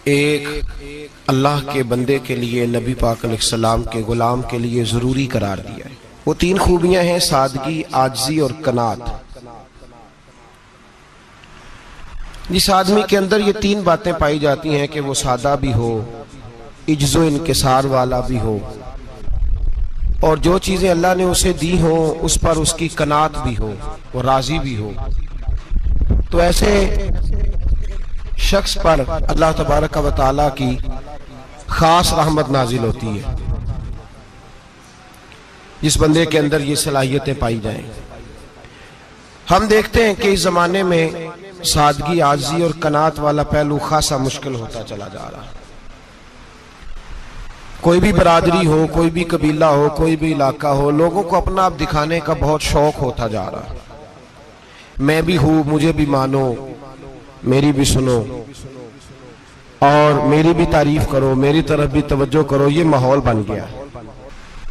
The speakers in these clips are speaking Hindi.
एक अल्लाह के बंदे के लिए नबी पाक अलैहिस्सलाम के गुलाम के लिए ज़रूरी करार दिया है। वो तीन खूबियां हैं, सादगी, आजिज़ी और कनात। जिस आदमी के अंदर ये तीन बातें पाई जाती हैं कि वो सादा भी हो, इज्जो इनकिसार वाला भी हो, और जो चीज़ें अल्लाह ने उसे दी हो उस पर उसकी कनात भी हो, वो राजी भी हो, तो ऐसे शख्स पर अल्लाह तबारक व तआला की खास रहमत नाजिल होती है, जिस बंदे के अंदर ये सलाहियतें पाई जाएं। हम देखते हैं कि इस जमाने में सादगी, आजिज़ी और कनात वाला पहलू खासा मुश्किल होता चला जा रहा है। कोई भी बरादरी हो, कोई भी कबीला हो, कोई भी इलाका हो, लोगों को अपना आप दिखाने का बहुत शौक होता जा रहा है। मैं भी हूं, मुझे भी मानो, मेरी भी सुनो और मेरी भी तारीफ करो, मेरी तरफ भी तवज्जो करो, ये माहौल बन गया।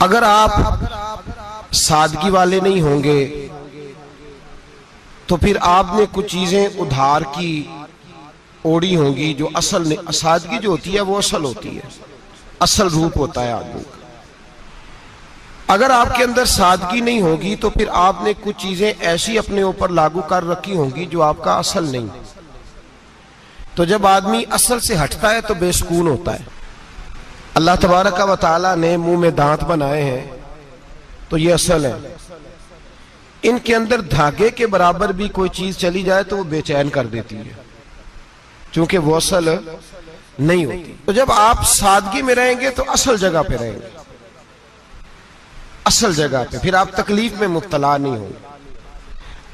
अगर आप सादगी वाले नहीं होंगे तो फिर आपने कुछ चीजें उधार की ओढ़ी होंगी जो असल नहीं। सादगी जो होती है वो असल होती है, असल रूप होता है आदमी का। अगर आपके अंदर सादगी नहीं होगी तो फिर आपने कुछ चीजें ऐसी अपने ऊपर लागू कर रखी होंगी जो आपका असल नहीं। तो जब आदमी असल से हटता है तो बेसुकून होता है। अल्लाह तबारक व तआला ने मुंह में दांत बनाए हैं तो ये असल है। इनके अंदर धागे के बराबर भी कोई चीज चली जाए तो वो बेचैन कर देती है, क्योंकि वो असल नहीं होती। तो जब आप सादगी में रहेंगे तो असल जगह पे रहेंगे, असल जगह पे, फिर आप तकलीफ में मुब्तला नहीं होंगे।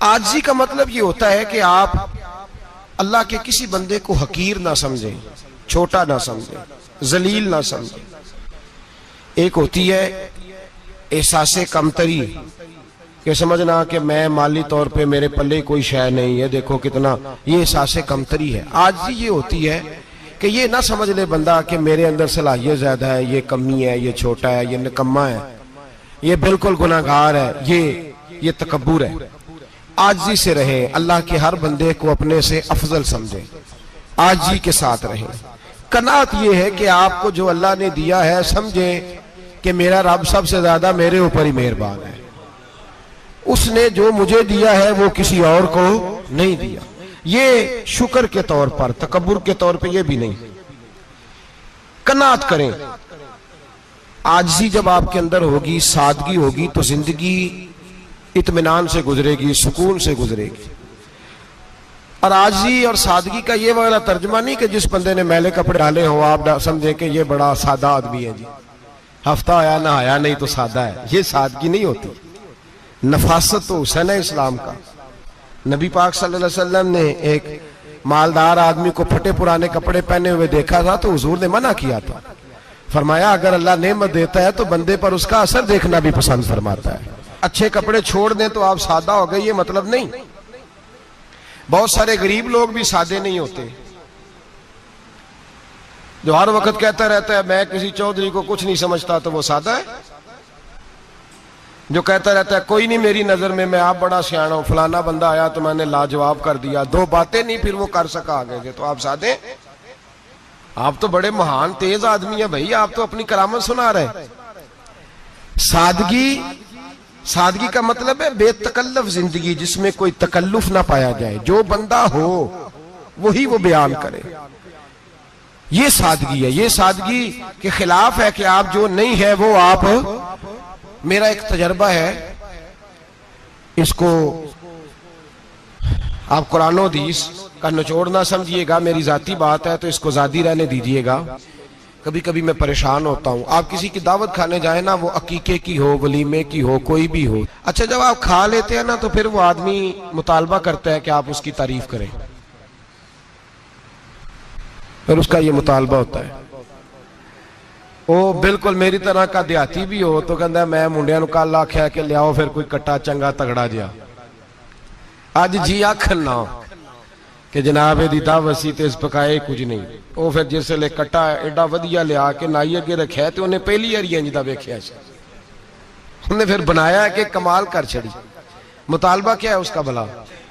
आजिज़ी का मतलब ये होता है कि आप अल्लाह के किसी बंदे को हकीर ना समझें, छोटा ना समझें, जलील ना समझें। एक होती है एहसासे कमतरी, कि समझना कि मैं माली तौर पे मेरे पल्ले कोई शय नहीं है, देखो कितना, ये एहसासे कमतरी है। आजिज़ी ये होती है कि ये ना समझ ले बंदा कि मेरे अंदर सलाहियत ज्यादा है, ये कमी है, ये छोटा है, ये निकम्मा है, ये बिल्कुल गुनाहगार है, ये तकब्बुर है। आजिज़ी से रहे, अल्लाह के हर बंदे को अपने से अफजल समझे, आजिज़ी के साथ रहे। कनात ये है कि आपको जो अल्लाह ने दिया है समझे कि मेरा रब सबसे ज्यादा मेरे ऊपर ही मेहरबान है, उसने जो मुझे दिया है वो किसी और को नहीं दिया। ये शुक्र के तौर पर, तकब्बुर के तौर पे ये भी नहीं। कनात करें। आजिज़ी जब आपके अंदर होगी, सादगी होगी, तो जिंदगी इत्मीनान से गुजरेगी, सुकून से गुजरेगी। और आजिज़ी और सादगी का ये वाला तर्जुमा नहीं कि जिस बंदे ने मैले कपड़े डाले हो आप समझे कि ये बड़ा सादा आदमी है जी, हफ्ता आया ना आया नहीं तो सादा है। ये सादगी नहीं होती। नफासत तो हुसैन है इस्लाम का। नबी पाक सल्लल्लाहु अलैहि वसल्लम ने एक मालदार आदमी को फटे पुराने कपड़े पहने हुए देखा था तो हुजूर ने मना किया था। फरमाया अगर अल्लाह नेमत देता है तो बंदे पर उसका असर देखना भी पसंद फरमाता है। अच्छे कपड़े छोड़ दें तो आप सादा हो गए, ये मतलब नहीं। बहुत सारे गरीब लोग भी सादे नहीं होते, जो हर वक्त कहता रहता है मैं किसी चौधरी को कुछ नहीं समझता, तो वो सादा है। जो कहता रहता है कोई नहीं मेरी नजर में, मैं आप बड़ा सियाना हूं, फलाना बंदा आया तो मैंने लाजवाब कर दिया, दो बातें नहीं फिर वो कर सका आगे से, तो आप सादे। आप तो बड़े महान तेज आदमी है भाई, आप तो अपनी करामत सुना रहे। सादगी का मतलब है बेतकल्लफ जिंदगी, जिसमें कोई तकल्लुफ ना पाया जाए। जो बंदा हो वही वो बयान करे, ये सादगी है। ये सादगी के खिलाफ है कि आप जो नहीं है वो आप। मेरा एक तजर्बा है, इसको आप कुरान और हदीस का निचोड़ ना समझिएगा, मेरी जाती बात है तो इसको जादी रहने दीजिएगा। कभी कभी मैं परेशान होता हूँ। आप किसी की दावत खाने जाए ना, वो अकीके की हो, वलीमे की हो, कोई भी हो, अच्छा जब आप खा लेते हैं ना तो फिर वो आदमी मुतालबा करता है कि आप उसकी तारीफ करें, फिर उसका ये मुतालबा होता है। वो बिल्कुल मेरी तरह का देहाती भी हो तो कहता मैं मुंडिया नूं कल आख्या कि लियाओ फिर कोई कट्टा चंगा तगड़ा जिहा, अज जी आखन ना कि जनाब एदी दावत सी ते इस पकाए कुछ नहीं। वो फिर जिसले कट्टा एडा वधिया लिया के नाई अगे रखिया तो उन्हें पहली बारी इंज दा वेखिया, उन्हें फिर बनाया कि कमाल कर छड़ी। मुतालबा क्या है उसका भला?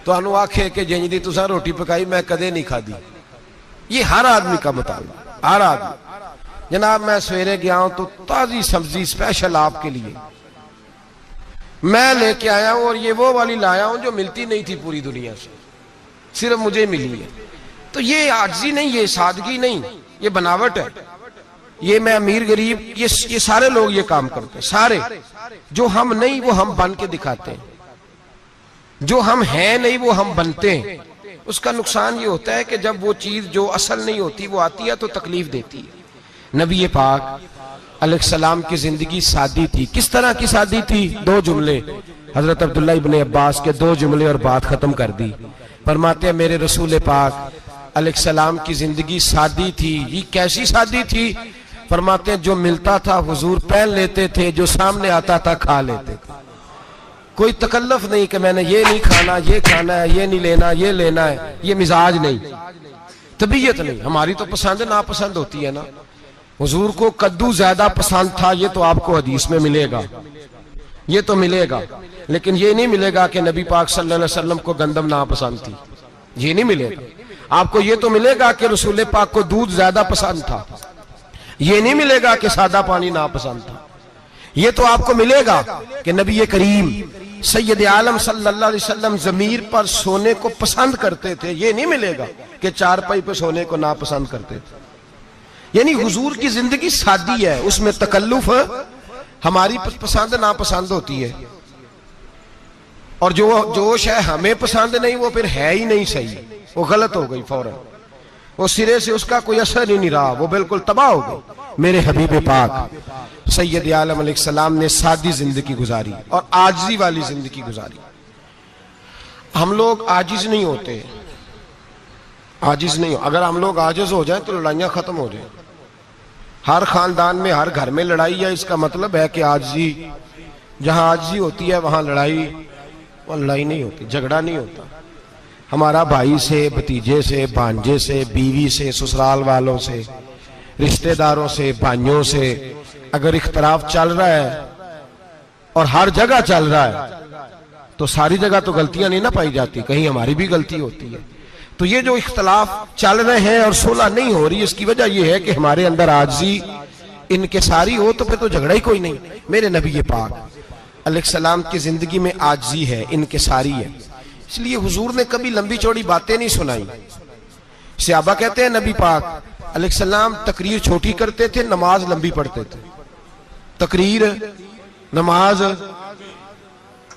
तुहानू आखे कि जिंज दी तुसां रोटी पकाई मैं कदे नहीं खाधी, ये हर आदमी का मुतालबा, हर आदमी। जनाब मैं सवेरे गया हूं तो ताजी सब्जी स्पेशल आपके लिए मैं लेके आया हूं, और ये वो वाली लाया हूं जो मिलती नहीं थी पूरी दुनिया से, सिर्फ मुझे मिली है। तो ये आजिज़ी नहीं, ये सादगी नहीं, ये बनावट है। ये मैं अमीर गरीब, ये सारे लोग ये काम करते हैं, सारे। जो हम नहीं वो हम बन के दिखाते हैं, जो हम हैं नहीं वो हम बनते हैं। उसका नुकसान ये होता है कि जब वो चीज जो असल नहीं होती वो आती है तो तकलीफ देती है। नबी पाक अलैहिस्सलाम की जिंदगी सादी थी। किस तरह की सादी थी? दो जुमले, हजरत अब्दुल्ला इब्ने अब्बास के दो जुमले और बात खत्म कर दी। फरमाते हैं मेरे रसूल पाक अलैहिस्सलाम की जिंदगी सादी थी। ये कैसी सादी थी? फरमाते हैं जो मिलता था हुजूर पहन लेते थे, जो सामने आता था खा लेते थे। कोई तकल्लुफ नहीं कि मैंने ये नहीं खाना, ये खाना है, ये नहीं लेना, ये लेना है। ये मिजाज नहीं, तबीयत नहीं। हमारी तो पसंद नापसंद होती है ना। हुजूर को कद्दू ज्यादा पसंद था, ये तो आपको हदीस में मिलेगा, ये तो मिलेगा। लेकिन ये नहीं मिलेगा कि नबी पाक सल्लल्लाहु अलैहि वसल्लम को गंदम नापसंद थी, ये नहीं मिलेगा। आपको ये तो मिलेगा कि रसूल पाक को दूध ज्यादा पसंद था, ये नहीं मिलेगा कि सादा पानी नापसंद था। ये तो आपको मिलेगा कि नबी करीम सैयद आलम सल्लल्लाहु अलैहि वसल्लम जमीर पर सोने को पसंद करते थे। ये नहीं मिलेगा कि चारपाई पर सोने को नापसंद करते थे। यानी हुजूर की जिंदगी सादी है, उसमें तकल्लुफ हमारी पसंद नापसंद होती है, और जो जोश है हमें पसंद नहीं वो फिर है ही नहीं सही, वो गलत हो गई फौरन, वो सिरे से उसका कोई असर ही नहीं रहा, वो बिल्कुल तबाह हो गई। मेरे हबीब पाक सैयद आलम अलैहिस्सलाम ने सादी जिंदगी गुजारी और आजिज़ी वाली जिंदगी गुजारी। हम लोग आजिज नहीं होते, आजिज नहीं हो। अगर हम लोग आजिज हो जाए तो लड़ाइयां खत्म हो जाए। हर खानदान में हर घर में लड़ाई है, इसका मतलब है कि आजिज़ी, जहां आजिज़ी होती है वहां लड़ाई, वो लड़ाई नहीं होती, झगड़ा नहीं होता। हमारा भाई से, भतीजे से, भांजे से, बीवी से, ससुराल वालों से, रिश्तेदारों से, भाइयों से अगर इख्तलाफ चल रहा है और हर जगह चल रहा है तो सारी जगह तो गलतियां नहीं ना पाई जाती, कहीं हमारी भी गलती होती है। तो ये जो इख्तलाफ चल रहे हैं और सुलह नहीं हो रही, इसकी वजह यह है कि हमारे अंदर आजिज़ी इनकिसारी हो, तो फिर तो झगड़ा ही कोई नहीं। मेरे नबी पाक अलैहिस्सलाम की जिंदगी में आजिज़ी है, इनकिसारी है। इसलिए हुजूर ने कभी लंबी चौड़ी बातें नहीं सुनाई। सहाबा कहते हैं नबी पाक अलैहिस्सलाम तकरीर छोटी करते थे, नमाज लंबी पढ़ते थे। तकरीर, नमाज,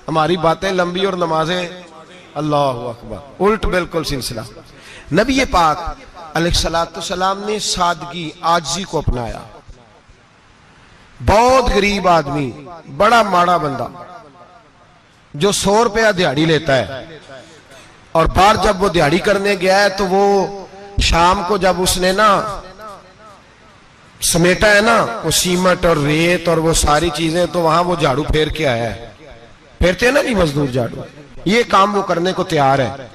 हमारी बातें लंबी और नमाजें अल्लाह अकबर, उल्ट बिल्कुल सिलसिला। नबी पाक अलैहिस्सलाम ने सादगी, आजिज़ी को अपनाया। बहुत गरीब आदमी, बड़ा माड़ा बंदा जो 100 रुपया दिहाड़ी लेता है, और बाहर जब वो दिहाड़ी करने गया है तो वो शाम को जब उसने ना समेटा है ना वो सीमेंट और रेत और वो सारी चीजें, तो वहां वो झाड़ू फेर के आया है। फेरते हैं ना जी मजदूर झाड़ू, ये काम वो करने को तैयार है,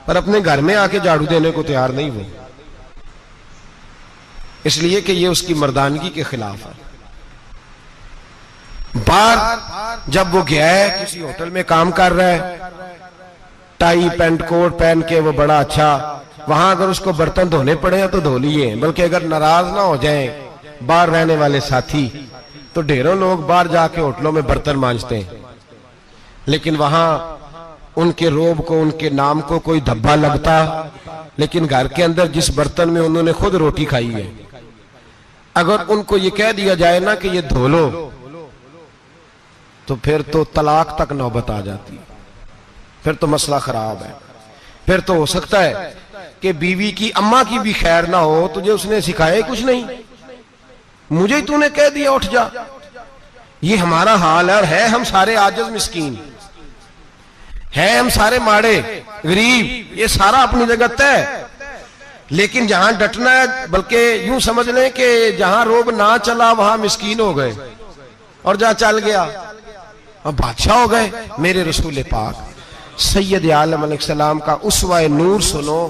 पर अपने घर में आके झाड़ू देने को तैयार नहीं वो, इसलिए कि ये उसकी मर्दानगी के खिलाफ है। बाहर जब वो गया है, किसी होटल में काम कर रहा है, टाई पैंट कोट पहन के वो बड़ा अच्छा, वहां अगर उसको बर्तन धोने पड़े तो धो लिए, बल्कि अगर नाराज ना हो जाए बाहर रहने वाले साथी, तो ढेरों लोग बाहर जाके होटलों में बर्तन मांजते हैं, लेकिन वहां उनके रोब को, उनके नाम को कोई धब्बा लगता, लेकिन घर के अंदर जिस बर्तन में उन्होंने खुद रोटी खाई है, अगर उनको ये कह दिया जाए ना कि ये धो लो, तो फिर तो तलाक तक नौबत आ जाती है, फिर तो मसला खराब है। फिर तो हो सकता है कि बीवी की अम्मा की भी खैर ना हो, तुझे उसने सिखाया ही कुछ नहीं, मुझे ही तूने कह दिया उठ जा। ये हमारा हाल है, और है हम सारे आजिज़ मिस्कीन, है हम सारे माड़े गरीब, ये सारा अपनी जगह तय। लेकिन जहां डटना है, बल्कि यूं समझ लें कि जहां रोब ना चला वहां मिस्कीन हो गए, और जहां चल गया अब बादशाह हो गए। मेरे रसूल पाक सैयद आलम अलैहिस्सलाम का उसवा नूर सुनो,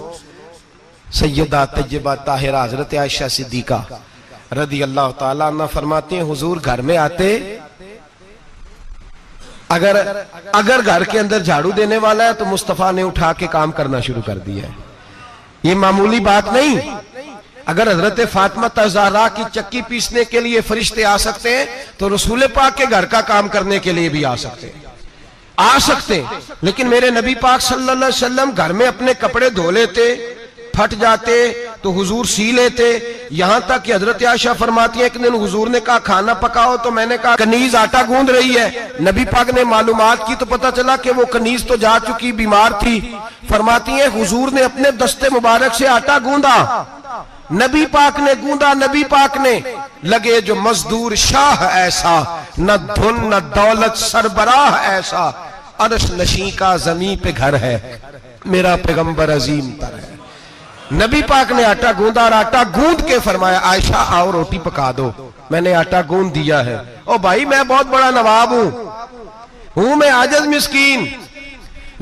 सैयदा तैयबा ताहिरा हजरत आयशा सिद्दीका रदी अल्लाह ताला अन्हा फरमाते हैं, हुजूर घर में आते, अगर घर के अंदर झाड़ू देने वाला है तो मुस्तफा ने उठा के काम करना शुरू कर दिया है। ये मामूली बात नहीं, अगर हजरत फातिमा ज़हरा की चक्की पीसने के लिए फरिश्ते आ सकते हैं तो रसूल पाक के घर का काम करने के लिए भी आ सकते हैं, आ सकते हैं। लेकिन मेरे नबी पाक सल्लल्लाहु अलैहि वसल्लम घर में अपने कपड़े धो लेते, फट जाते तो हुजूर सी लेते। यहां तक कि हजरत आयशा फरमाती है एक दिन हुजूर ने कहा खाना पकाओ, तो मैंने कहा कनीज आटा गूंद रही है। नबी पाक ने मालूमात की तो पता चला कि वो कनीज तो जा चुकी, बीमार थी। फरमाती है हुजूर ने अपने दस्ते मुबारक से आटा गूंदा, नबी पाक ने गूंदा, नबी पाक ने। लगे जो मजदूर शाह ऐसा, न धुन न दौलत सरबराह ऐसा, अरश नशी का जमी पे घर है, मेरा पैगंबर अजीम तर है। नबी पाक ने आटा गूंदा और आटा गूंद के फरमाया आयशा आओ रोटी पका दो, मैंने आटा गूंद दिया है। ओ भाई मैं बहुत बड़ा नवाब हूं मैं आजिज मिस्कीन,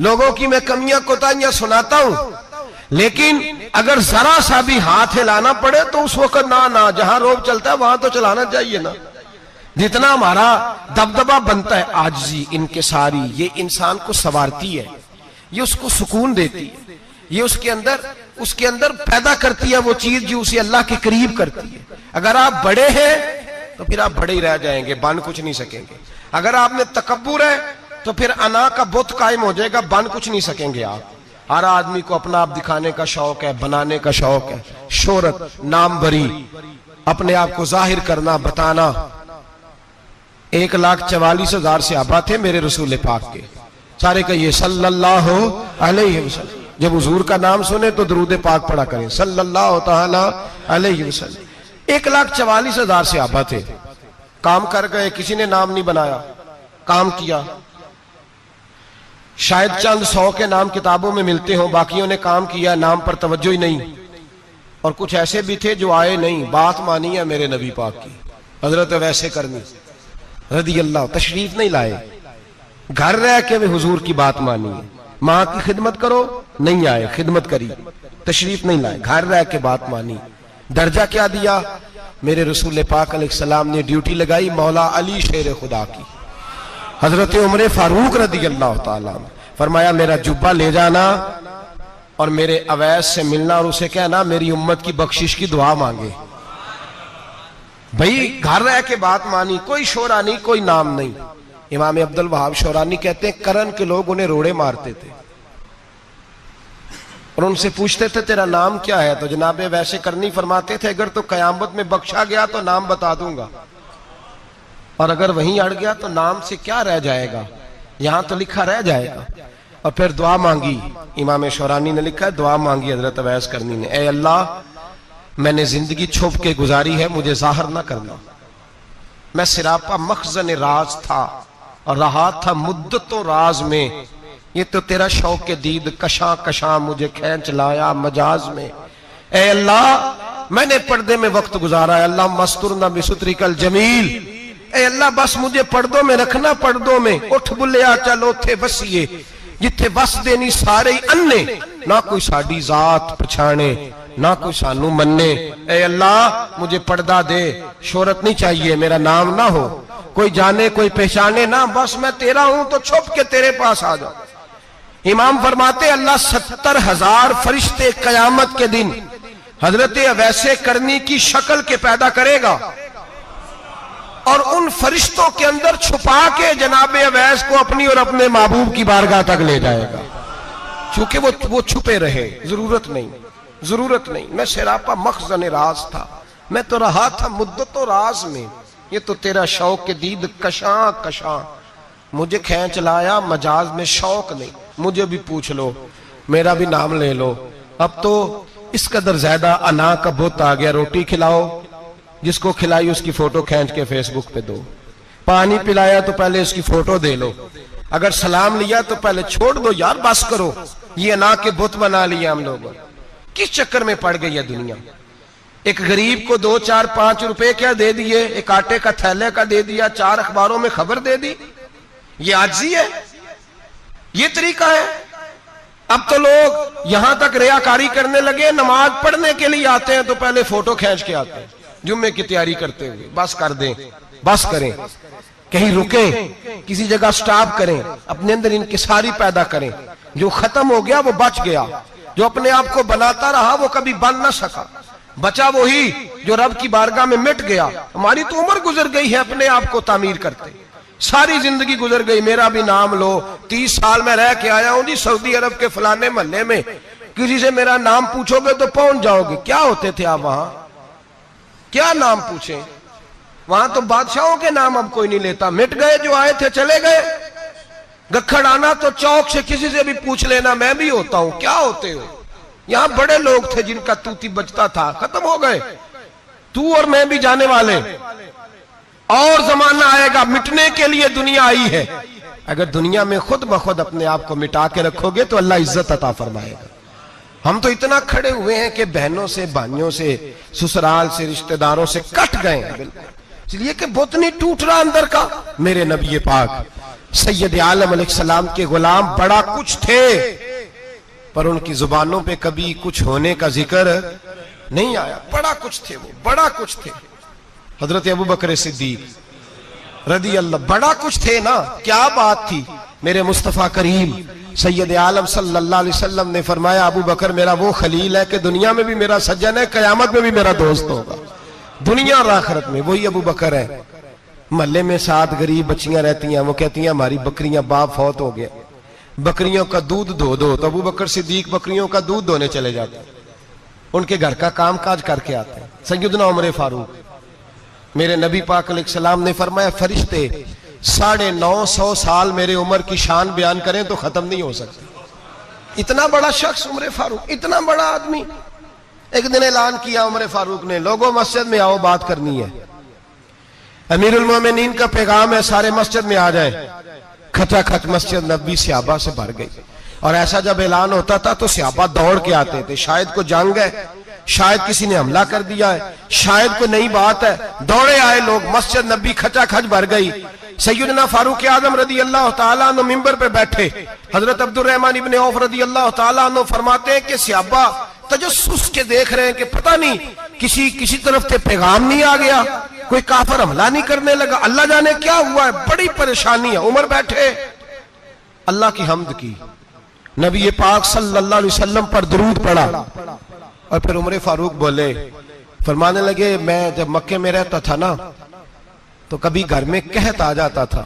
लोगों की मैं कमियां कोताहियां सुनाता हूं, लेकिन अगर जरा सा भी हाथ हिलाना पड़े तो उस वक्त ना जहां रोब चलता है वहां तो चलाना चाहिए ना। जितना हमारा दबदबा बनता है आजिज़ी इनकिसारी, ये इंसान को संवारती है, ये उसको सुकून देती है, ये उसके अंदर पैदा करती है वो चीज जो उसे अल्लाह के करीब करती है। अगर आप बड़े हैं तो फिर आप बड़े ही रह जाएंगे, बन कुछ नहीं सकेंगे। अगर आप में तकब्बुर है तो फिर अना का बुत कायम हो जाएगा, बन कुछ नहीं सकेंगे आप। हर आदमी को अपना आप दिखाने का शौक है, बनाने का शौक है, शोहरत, नाम भरी, अपने आप को जाहिर करना, बताना। 1,44,000 सहाबा थे मेरे रसूल पाक के, सारे कहिए सल्लल्लाहु अलैहि वसल्लम। जब हुजूर का नाम सुने तो दरूद पाक पढ़ा करें सल्लल्लाहु तआला अलैहि वसल्लम। 1,44,000 सहाबा थे, काम कर गए, किसी ने नाम नहीं बनाया, काम किया। शायद चंद 100 के नाम किताबों में मिलते हो, बाकियों ने काम किया, नाम पर तवज्जो ही नहीं। और कुछ ऐसे भी थे जो आए नहीं, बात मानी है मेरे नबी पाक की। हजरत वैसे करनी रदी अल्लाह, तशरीफ नहीं लाए, घर रह के वे हुजूर की बात मानी है। माँ की खिदमत करो, नहीं आए, खिदमत करी, तशरीफ नहीं लाए, घर रह के बात मानी। दर्जा क्या दिया मेरे रसूल पाक अलैहिस्सलाम ने? ड्यूटी लगाई मौला अली शेर खुदा की, हजरत उमर फारूक रदी अल्लाह ताला, फरमाया मेरा जुब्बा ले जाना और मेरे अवैस से मिलना और उसे कहना मेरी उम्मत की बख्शिश की दुआ मांगे। भाई घर रह के बात मानी, कोई शोरा नहीं, कोई नाम नहीं। इमाम अब्दुल वहाब शौरानी कहते हैं करन के लोग उन्हें रोड़े मारते थे और उनसे पूछते थे तेरा नाम क्या है, तो जनाबे वैसे करनी फरमाते थे अगर तो कयामत में बख्शा गया तो नाम बता दूंगा, और अगर वहीं अड़ गया तो नाम से क्या रह जाएगा, यहां तो लिखा रह जाएगा। और फिर दुआ मांगी, इमाम शौरानी ने लिखा है दुआ मांगी हजरत अवैस करनी ने, ए अल्लाह मैंने जिंदगी छुप के गुजारी है, मुझे जाहिर ना करना, मैं सिरापा मखजन राज था और रहा था मुद्दतों राज में, ये तो तेरा शौक के दीद कशा कशा मुझे खींच लाया मजाज में। ए अल्लाह मैंने पर्दे में वक्त गुजारा है, अल्लाह मस्तुरना बिसुत्रिकल जमील, ए अल्लाह बस मुझे पर्दों में रखना, पर्दों में। उठ बुलिया चलो थे बसिए जिथे बस देनी सारे ही अन्ने, ना कोई साड़ी जात पछाणे ना कोई सानू मन्ने। ए अल्लाह मुझे पर्दा दे, शोहरत नहीं चाहिए, मेरा नाम ना हो, कोई जाने कोई पहचाने ना, बस मैं तेरा हूं तो छुप के तेरे पास आ जाओ। इमाम फरमाते अल्लाह 70,000 फरिश्ते कयामत के दिन हजरत अवैसे करनी की शक्ल के पैदा करेगा और उन फरिश्तों के अंदर छुपा के जनाबे अवैस को अपनी और अपने महबूब की बारगाह तक ले जाएगा, क्योंकि वो छुपे रहे, जरूरत नहीं। मैं सिरापा मखजन राज था, मैं तो रहा था मुद्दतों राज में, ये तो तेरा शौक के दीद कशा कशा मुझे खींच लाया मजाज में, शौक नहीं। मुझे भी पूछ लो, मेरा भी नाम ले लो, अब तो इस कदर ज्यादा अना का बुत आ गया। रोटी खिलाओ, जिसको खिलाई उसकी फोटो खींच के फेसबुक पे दो, पानी पिलाया तो पहले उसकी फोटो दे लो, अगर सलाम लिया तो पहले छोड़ दो यार, बस करो। ये अना के बुत बना लिया हम लोगों, किस चक्कर में पड़ गई है दुनिया। एक गरीब को 2, 4, 5 रुपए क्या दे दिए, एक आटे का थैले का दे दिया, 4 अखबारों में खबर दे दी, ये आजी है, ये तरीका है। अब तो लोग यहां तक रियाकारी करने लगे, नमाज पढ़ने के लिए आते हैं तो पहले फोटो खींच के आते हैं, जुम्मे की तैयारी करते हुए। बस कर दें, बस करें, कहीं रुके, किसी जगह स्टॉप करें, अपने अंदर इंकिसारी पैदा करें। जो खत्म हो गया वो बच गया, जो अपने आप को बनाता रहा वो कभी बन ना सका। बचा वही जो रब की बारगाह में मिट गया। हमारी तो उम्र गुजर गई है अपने आप को तामीर करते, सारी जिंदगी गुजर गई। मेरा भी नाम लो, 30 साल में रह के आया हूं जी सऊदी अरब के फलाने मोहल्ले में, किसी से मेरा नाम पूछोगे तो पहुंच जाओगे। क्या होते थे आप वहां, क्या नाम पूछे? वहां तो बादशाहों के नाम अब कोई नहीं लेता, मिट गए, जो आए थे चले गए। गखड़ आना तो चौक से किसी से भी पूछ लेना, मैं भी होता हूं, क्या होते हो? यहां बड़े लोग थे जिनका तूती बजता था, खत्म हो गए। तू और मैं भी जाने वाले, और जमाना आएगा, मिटने के लिए दुनिया आई है। अगर दुनिया में खुद ब खुद अपने आप को मिटा के रखोगे तो अल्लाह इज्जत अता फरमाएगा। हम तो इतना खड़े हुए हैं कि बहनों से, भाइयों से, ससुराल से, रिश्तेदारों से कट गए हैं बिल्कुल, इसलिए कि बुत नहीं टूट रहा अंदर का। मेरे नबी पाक सैयद आलम अलैहिस्सलाम के गुलाम बड़ा कुछ थे, पर उनकी जुबानों पे कभी कुछ होने का जिक्र नहीं आया। बड़ा कुछ थे वो, बड़ा कुछ थे। हजरत अबू बकर सिद्दीक रदी अल्लाह, बड़ा कुछ थे ना, क्या बात थी। मेरे मुस्तफा करीम सैयद आलम सल्लल्लाहु अलैहि वसल्लम ने फरमाया, अबू बकर मेरा वो खलील है कि दुनिया में भी मेरा सज्जन है, कयामत में भी मेरा दोस्त होगा, दुनिया और आखिरत में। वही अबू बकर है। मोहल्ले में 7 गरीब बच्चियां रहती हैं, वो कहती हैं हमारी बकरियां, बाप फौत हो गया, बकरियों का दूध धो दो। तो अबू बकर सिद्दीक बकरियों का दूध धोने चले जाते हैं, उनके घर का काम काज करके आते हैं। सैयदना उमर फारूक, मेरे नबी पाक अलैहिस्सलाम ने फरमाया, फरिश्ते 950 साल मेरे उम्र की शान बयान करें तो खत्म नहीं हो सकती। इतना बड़ा शख्स उमर फारूक, इतना बड़ा आदमी। एक दिन ऐलान किया उमर फारूक ने, लोगों मस्जिद में आओ, बात करनी है। अमीरुल मोमिनीन का पैगाम है, सारे मस्जिद में आ जाए। खचाखच मस्जिद नबी सहाबा से भर गई। और ऐसा जब ऐलान होता था तो सहाबा दौड़ के आते थे, शायद को जंग है, शायद किसी ने हमला कर दिया है, शायद कोई नई बात है। दौड़े आए लोग, मस्जिद नबी खचाखच भर गई। सैयदना फारूक आजम रदी अल्लाह तआला अन्हु मिंबर पे बैठे। हजरत अब्दुर रहमान इब्ने औफ रदी अल्लाह तआला अन्हु फरमाते हैं कि सहाबा तजस्सुस के देख रहे हैं कि पता नहीं किसी तरफ से पैगाम नहीं आ गया, कोई काफिर हमला नहीं करने लगा, अल्लाह जाने क्या हुआ है, बड़ी परेशानी है। उमर बैठे, अल्लाह की हम्द की, नबी पाक सल्लल्लाहु अलैहि वसल्लम पर दुरूद पढ़ा, और फिर उमर फारूक बोले, फरमाने लगे, मैं जब मक्के में रहता था ना तो कभी घर में कहत आ जाता था,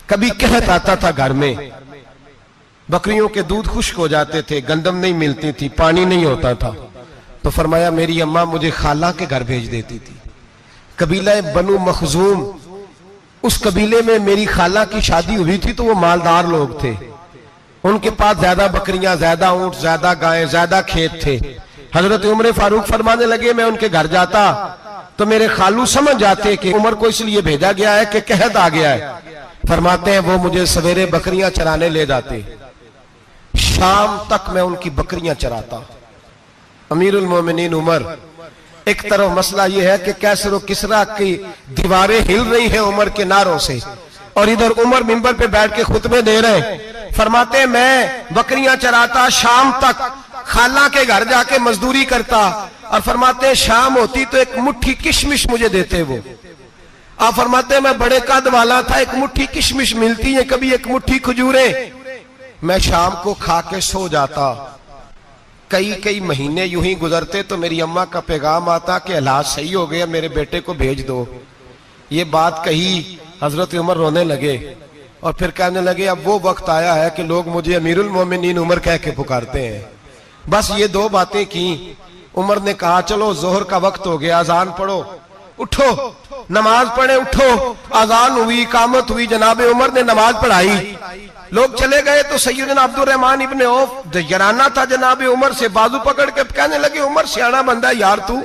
कभी कहत आता था घर में, बकरियों के दूध खुश्क हो जाते थे, गंदम नहीं मिलती थी, पानी नहीं होता था। तो फरमाया मेरी अम्मा मुझे खाला के घर भेज देती थी। कबीला बनु मखजूम, उस कबीले में मेरी खाला की शादी हुई थी तो वो मालदार लोग थे, उनके पास ज्यादा बकरियां, ज्यादा ऊंट, ज्यादा गायें, ज्यादा खेत थे। हजरत उमर फारूक फरमाने लगे, मैं उनके घर जाता तो मेरे खालू समझ जाते कि उमर को इसलिए भेजा गया है कि कहत आ गया है। फरमाते हैं वो मुझे सवेरे बकरियां चराने ले जाते, शाम तक मैं उनकी बकरियां चराता। अमीरुल मोमिनीन उमर, एक तरफ मसला यह है कि कैसर और किसरा की दीवारें हिल रही हैं उमर के नारों से, और इधर उमर मिंबर पे बैठ के खुतबे दे रहे हैं। फरमाते हैं मैं बकरियां चराता, शाम तक खाला के घर जाके मजदूरी करता, और फरमाते हैं शाम होती तो एक मुट्ठी किशमिश मुझे देते वो। आप फरमाते हैं मैं बड़े कद वाला था, एक मुट्ठी किशमिश मिलती है, कभी एक मुट्ठी खजूरें, मैं शाम को खा के सो जाता। कई महीने यूं ही गुजरते तो मेरी अम्मा का पैगाम आता कि हालात सही हो गया, मेरे बेटे को भेज दो। ये बात कही, हजरत उमर रोने लगे और फिर कहने लगे अब वो वक्त आया है कि लोग मुझे अमीरुल मोमिनीन उमर कह के पुकारते हैं। बस ये 2 बातें की। उमर ने कहा चलो जोहर का वक्त हो गया, अजान पढ़ो, उठो नमाज पढ़े, उठो। अजान हुई, इकामत हुई, जनाब उमर ने नमाज पढ़ाई, लोग चले गए तो सैयदना अब्दुर रहमान इब्ने औफ जराना था जनाब उमर से, बाजू पकड़ के कहने लगे उमर सियाना बंदा यार, तू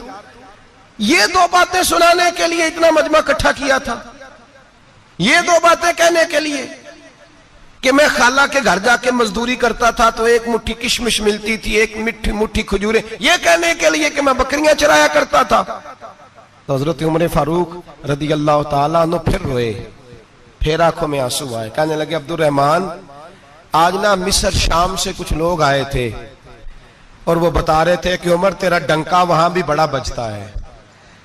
ये 2 बातें सुनाने के लिए इतना मजमा इकट्ठा किया था, ये 2 बातें कहने के लिए कि मैं खाला के घर जाके मजदूरी करता था तो एक मुट्ठी किशमिश मिलती थी, एक मुट्ठी खजूरें, ये कहने के लिए कि मैं बकरियां चराया करता था। तो हजरत उमर फारूक रदी अल्लाह तआला अन्हु फिर रोए, फिर आंखों में आंसू आए। कहने लगे अब्दुर रहमान, आज ना मिस्र शाम से कुछ लोग आए थे और वो बता रहे थे कि उमर तेरा डंका वहां भी बड़ा बजता है।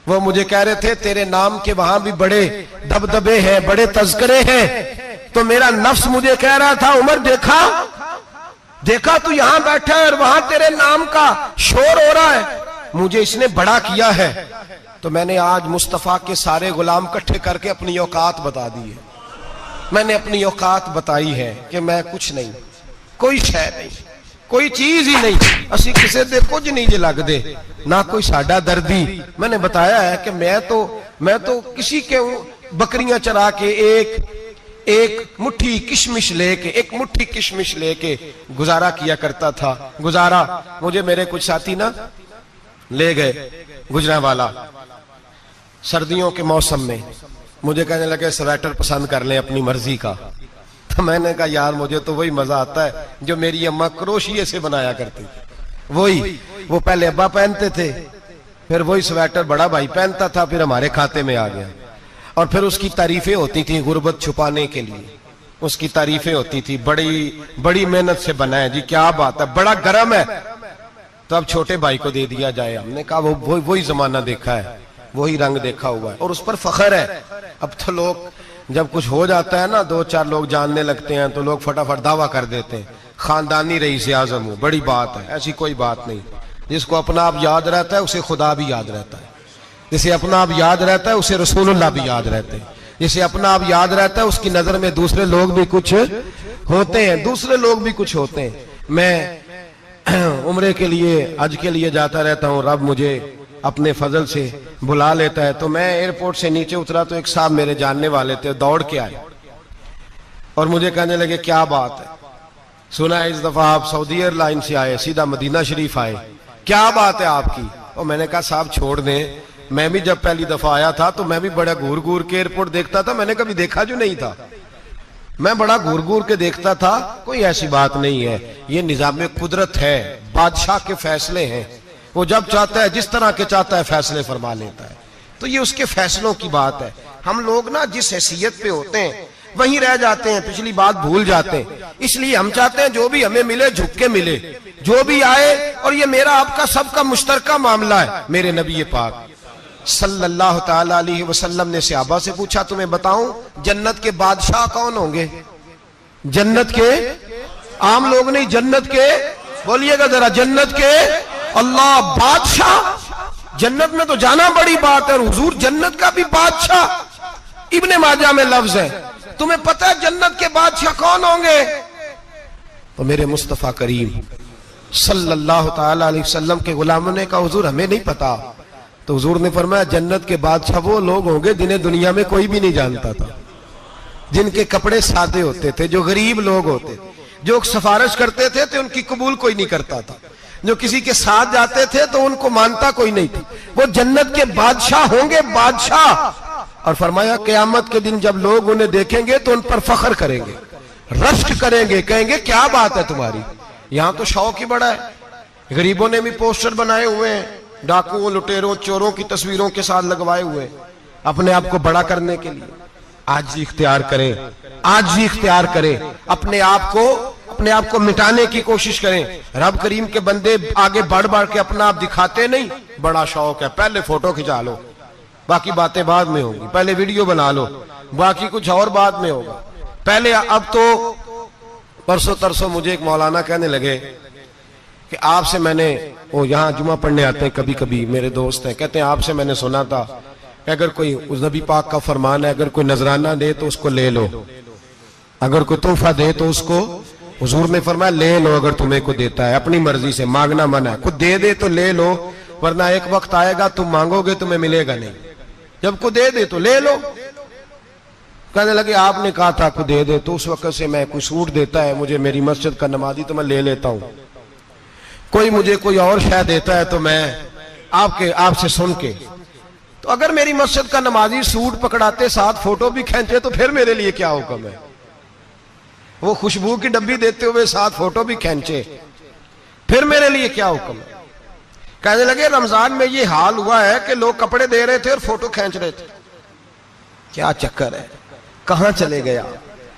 वो मुझे कह रहे थे तेरे नाम के वहां भी बड़े दबदबे हैं, बड़े तज़किरे हैं। तो मेरा नफ्स मुझे कह रहा था उमर देखा तू यहां बैठा है और वहां तेरे नाम का शोर हो रहा है, मुझे इसने बड़ा किया है। तो मैंने आज मुस्तफा के सारे गुलाम इकट्ठे करके अपनी औकात बता दी है। मैंने अपनी औकात बताई है कि मैं कुछ नहीं, कोई शय नहीं, कोई चीज ही नहीं, असी किसी दे कुछ नहीं जे लगदे, ना कोई साडा दर्दी। मैंने बताया है कि मैं तो किसी के बकरियां चरा के एक मुट्ठी किशमिश लेके गुजारा किया करता था। गुजारा मुझे मेरे कुछ साथी ना ले गए गुजरांवाला सर्दियों के मौसम में, मुझे कहने लगे स्वेटर पसंद कर लें अपनी मर्जी का। तो मैंने कहा यार मुझे तो वही मजा आता है जो मेरी अम्मा क्रोशिये से बनाया करती थी। वो पहले अब्बा पहनते थे, फिर वही स्वेटर बड़ा भाई पहनता था, फिर हमारे खाते में आ गया। और फिर उसकी तारीफें होती थी गुर्बत छुपाने के लिए, उसकी तारीफें होती थी, बड़ी मेहनत से बना है जी, क्या बात है, बड़ा गर्म है, तो अब छोटे भाई को दे दिया जाए। हमने कहा वही जमाना देखा है, वही रंग देखा हुआ है और उस पर फख्र है। अब तो लोग जब कुछ हो जाता है ना, 2-4 लोग जानने लगते हैं तो लोग फटाफट दावा कर देते हैं खानदानी रईस आजम हो, बड़ी बात है। ऐसी कोई बात नहीं। जिसको अपना आप याद रहता है उसे खुदा भी याद रहता है, जिसे अपना आप याद रहता है उसे रसूलुल्लाह भी याद रहते हैं, जिसे अपना आप याद रहता है उसकी नजर में दूसरे लोग भी कुछ होते हैं। मैं उम्रे के लिए, हज के लिए जाता रहता हूँ, रब मुझे अपने फजल से बुला लेता है। तो मैं एयरपोर्ट से नीचे उतरा तो एक साहब मेरे जानने वाले थे, दौड़ के आए और मुझे कहने लगे क्या बात है, सुना है इस दफा आप सऊदी एयरलाइन से आए, सीधा मदीना शरीफ आए, क्या बात है आपकी। और मैंने कहा साहब छोड़ दें, मैं भी जब पहली दफा आया था तो मैं भी बड़ा घूर घूर के एयरपोर्ट देखता था, मैंने कभी देखा जो नहीं था, मैं बड़ा घूर घूर के देखता था। कोई ऐसी बात नहीं है, ये निजाम कुदरत है, बादशाह के फैसले हैं, वो जब चाहता है जिस तरह के चाहता है फैसले फरमा लेता है। तो ये उसके फैसलों की बात है। हम लोग ना जिस हैसियत पे होते हैं वहीं रह जाते हैं, पिछली बात भूल जाते हैं। इसलिए हम चाहते हैं जो भी हमें मिले झुक के मिले, जो भी आए, और ये मेरा आपका सबका मुश्तरका मामला है। मेरे नबी पाक सल्लल्लाहु ताला अलैहि वसल्लम ने सहाबा से पूछा तुम्हें बताऊं जन्नत के बादशाह कौन होंगे? जन्नत के आम लोग नहीं, जन्नत के, बोलिएगा जरा, जन्नत के अल्लाह बादशाह। जन्नत में तो जाना बड़ी बात है, हुजूर जन्नत का भी बादशाह। इब्ने माजा में लफ्ज है, तुम्हें पता है जन्नत के बादशाह कौन होंगे? तो मेरे मुस्तफा करीम सल्लल्लाहु ताला अलैहि वसल्लम के गुलामों ने कहा हुजूर हमें नहीं पता। तो हुजूर ने फरमाया जन्नत के बादशाह वो लोग होंगे जिन्हें दुनिया में कोई भी नहीं जानता था, जिनके कपड़े सादे होते थे, जो गरीब लोग होते थे, जो सिफारिश करते थे तो उनकी कबूल कोई नहीं करता था, जो किसी के साथ जाते थे तो उनको मानता कोई नहीं था। वो जन्नत के बादशाह होंगे, बादशाह। और फरमाया क़यामत के दिन जब लोग उन्हें देखेंगे तो उन पर फख्र करेंगे, रश्क करेंगे, कहेंगे क्या बात है तुम्हारी, यहां तो शौक ही बड़ा है। गरीबों ने भी पोस्टर बनाए हुए हैं, डाकुओं, लुटेरों, चोरों की तस्वीरों के साथ लगवाए हुए, अपने आप को बड़ा करने के लिए। आजी इख्तियार करें, आजी इख्तियार करें, अपने आप को मिटाने की कोशिश करें। रब करीम के बंदे आगे बढ़ बढ़ के अपना आप दिखाते नहीं, बड़ा शौक है, पहले फोटो खिंचा लो, बाकी बातें बाद में होंगी, पहले वीडियो बना लो, बाकी कुछ और बाद में होगा। पहले अब तो परसों तरसों मुझे एक मौलाना कहने लगे कि आपसे मैंने, वो यहाँ जुमा पढ़ने आते हैं कभी कभी, मेरे दोस्त हैं, कहते हैं आपसे मैंने सुना था कि अगर कोई, उस नबी पाक का फरमान है, अगर कोई नजराना दे तो उसको ले लो, अगर कोई तोहफा दे तो उसको, हुजूर ने फरमाया ले लो अगर तुम्हें को देता है, अपनी मर्जी से, मांगना मना है, खुद दे तो ले लो, वरना एक वक्त आएगा तुम मांगोगे तुम्हें मिलेगा नहीं, जब को दे तो ले लो। कहने लगे आपने कहा था को दे तो उस वक्त से मैं, कोई सूट देता है मुझे मेरी मस्जिद का नमाजी तो मैं ले लेता हूं, कोई मुझे कोई और शय देता है तो मैं आपसे सुन के, तो अगर मेरी मस्जिद का नमाजी सूट पकड़ाते साथ फोटो भी खींचे तो फिर मेरे लिए क्या हुक्म है? वो खुशबू की डब्बी देते हुए साथ फोटो भी खींचे, फिर मेरे लिए क्या हुक्म है? कहने लगे रमजान में ये हाल हुआ है कि लोग कपड़े दे रहे थे और फोटो खींच रहे थे, क्या चक्कर है, कहां चले गया?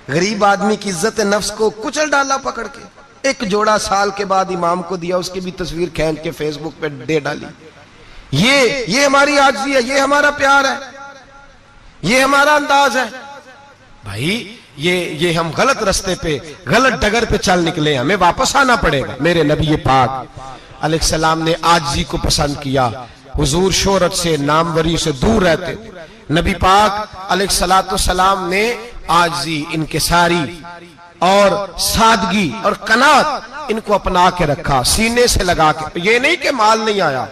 गरीब आदमी की इज्जत नफ्स को कुचल डाला पकड़ के। एक जोड़ा साल के बाद इमाम को दिया, उसकी भी तस्वीर खींच के फेसबुक पे दे डाली। ये हमारी आजिज़ी है, ये हमारा प्यार है, ये हमारा अंदाज है। भाई ये हम गलत रास्ते पे, गलत डगर पे चल निकले, हमें वापस आना पड़ेगा। मेरे नबी पाक अलैहिस्सलाम ने आजी को पसंद किया। हुजूर शोहरत से, नामवरी से दूर रहते थे। नबी पाक अलैहिस्सलाम ने आजी, इनकिसारी और सादगी और कनात इनको अपना के रखा, सीने से लगा के। ये नहीं कि माल नहीं आया,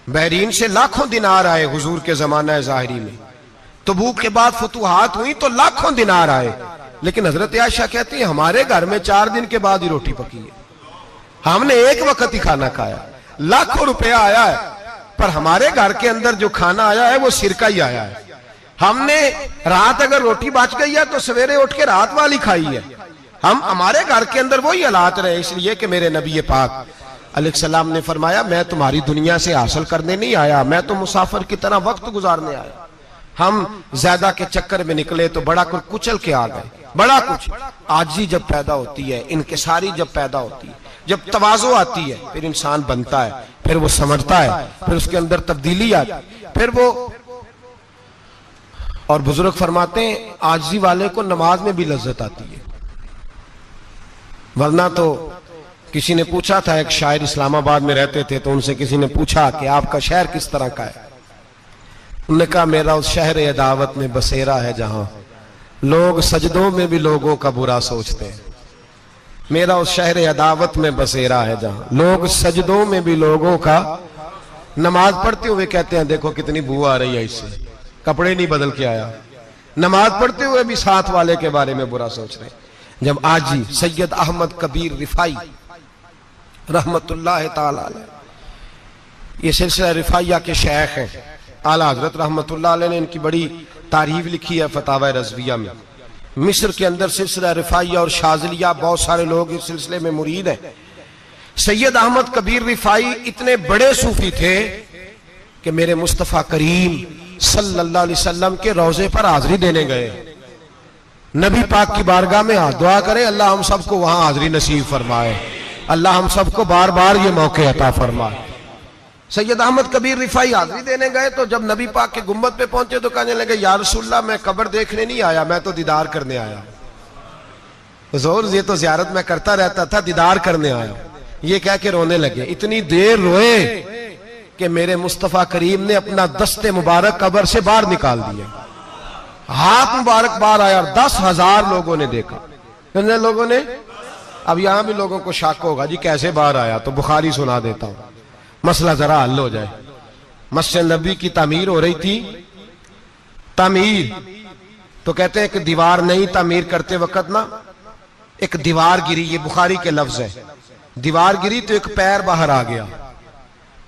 बहरीन से लाखों दिनार आए हुजूर के जमाना ज़ाहिरी में। तबूक के बाद फतुहात हुई तो लाखों दिनार आए, लेकिन हजरत आयशा कहती है हमारे घर में 4 दिन के बाद ही रोटी पकी है, हमने एक वक्त ही खाना खाया। लाखों रुपया आया है, पर हमारे घर के अंदर जो खाना आया है वो सिरका ही आया है। हमने रात अगर रोटी बच गई है तो सवेरे उठ के रात वाली खाई है। हमारे घर के अंदर वही हालात रहे, इसलिए कि मेरे नबी पाक अलैहिस्सलाम ने फरमाया मैं तुम्हारी दुनिया से हासिल करने नहीं आया, मैं तो मुसाफिर की तरह वक्त गुजारने आया। हम ज्यादा के चक्कर में निकले तो बड़ा कुछ कुचल के आ गए। बड़ा कुछ आजी जब पैदा होती है, इनकिसारी जब पैदा होती है, जब तवाज़ो आती है, फिर इंसान बनता है, फिर वो समझता है, फिर उसके अंदर तब्दीली आती है, फिर वो। और बुजुर्ग फरमाते हैं आजी वाले को नमाज में भी लज्जत आती है, वरना तो किसी ने पूछा था, एक शायर इस्लामाबाद में रहते थे, तो उनसे किसी ने पूछा कि आपका शहर किस तरह का है। उन्होंने कहा मेरा उस शहर अदावत में बसेरा है जहां लोग सजदों में भी लोगों का बुरा सोचते हैं। मेरा उस शहर अदावत में बसेरा है जहां लोग सजदों में भी लोगों का, नमाज पढ़ते हुए कहते हैं देखो कितनी बू आ रही है इससे, कपड़े नहीं बदल के आया। नमाज पढ़ते हुए भी साथ वाले के बारे में बुरा सोच रहे। जब आजी सैयद अहमद कबीर रिफाई रहमतुल्लाह ताला अलैह, ये सिलसिला रिफाइया के शेख हैं, आला हजरत रहमतुल्लाह अलैह ने इनकी बड़ी तारीफ लिखी है फतावा रज़विया में। मिस्र के अंदर सिलसिला रिफाइया और शाज़िलिया, बहुत सारे लोग इस सिलसिले में मुरीद हैं। सैयद अहमद कबीर रिफाई इतने बड़े सूफी थे कि मेरे मुस्तफ़ा करीम सल्लल्लाहु अलैहि वसल्लम के रोजे पर हाजिरी देने गए। नबी पाक की बारगाह में हाथ दुआ करें, अल्लाह हम सबको वहां हाजिरी नसीब फरमाए, अल्लाह हम सबको बार बार ये मौके अता फरमाए। सैयद अहमद कबीर रिफाई हाजिरी देने गए तो जब नबी पाक के गुम्बद पे पहुंचे तो कहने लगे या रसूलल्लाह मैं कब्र देखने नहीं आया, मैं तो दीदार करने आया। हुजूर ये तो ज़ियारत में करता रहता था, दीदार करने आया। ये कह के रोने लगे। इतनी देर रोए कि मेरे मुस्तफ़ा करीम ने अपना दस्ते मुबारक कब्र से बाहर निकाल दिया, हाथ मुबारक बाहर आया। 10,000 लोगों ने देखा। कितने लोगों ने? अब यहां भी लोगों को शक होगा जी कैसे बाहर आया, तो बुखारी सुना देता हूं, मसला जरा हल हो जाए। मस्जिद नबी की तामीर हो रही थी, तामीर तो कहते हैं कि दीवार नहीं, तामीर करते वक्त ना एक दीवार गिरी, ये बुखारी के लफ्ज है। दीवार गिरी तो एक पैर बाहर आ गया।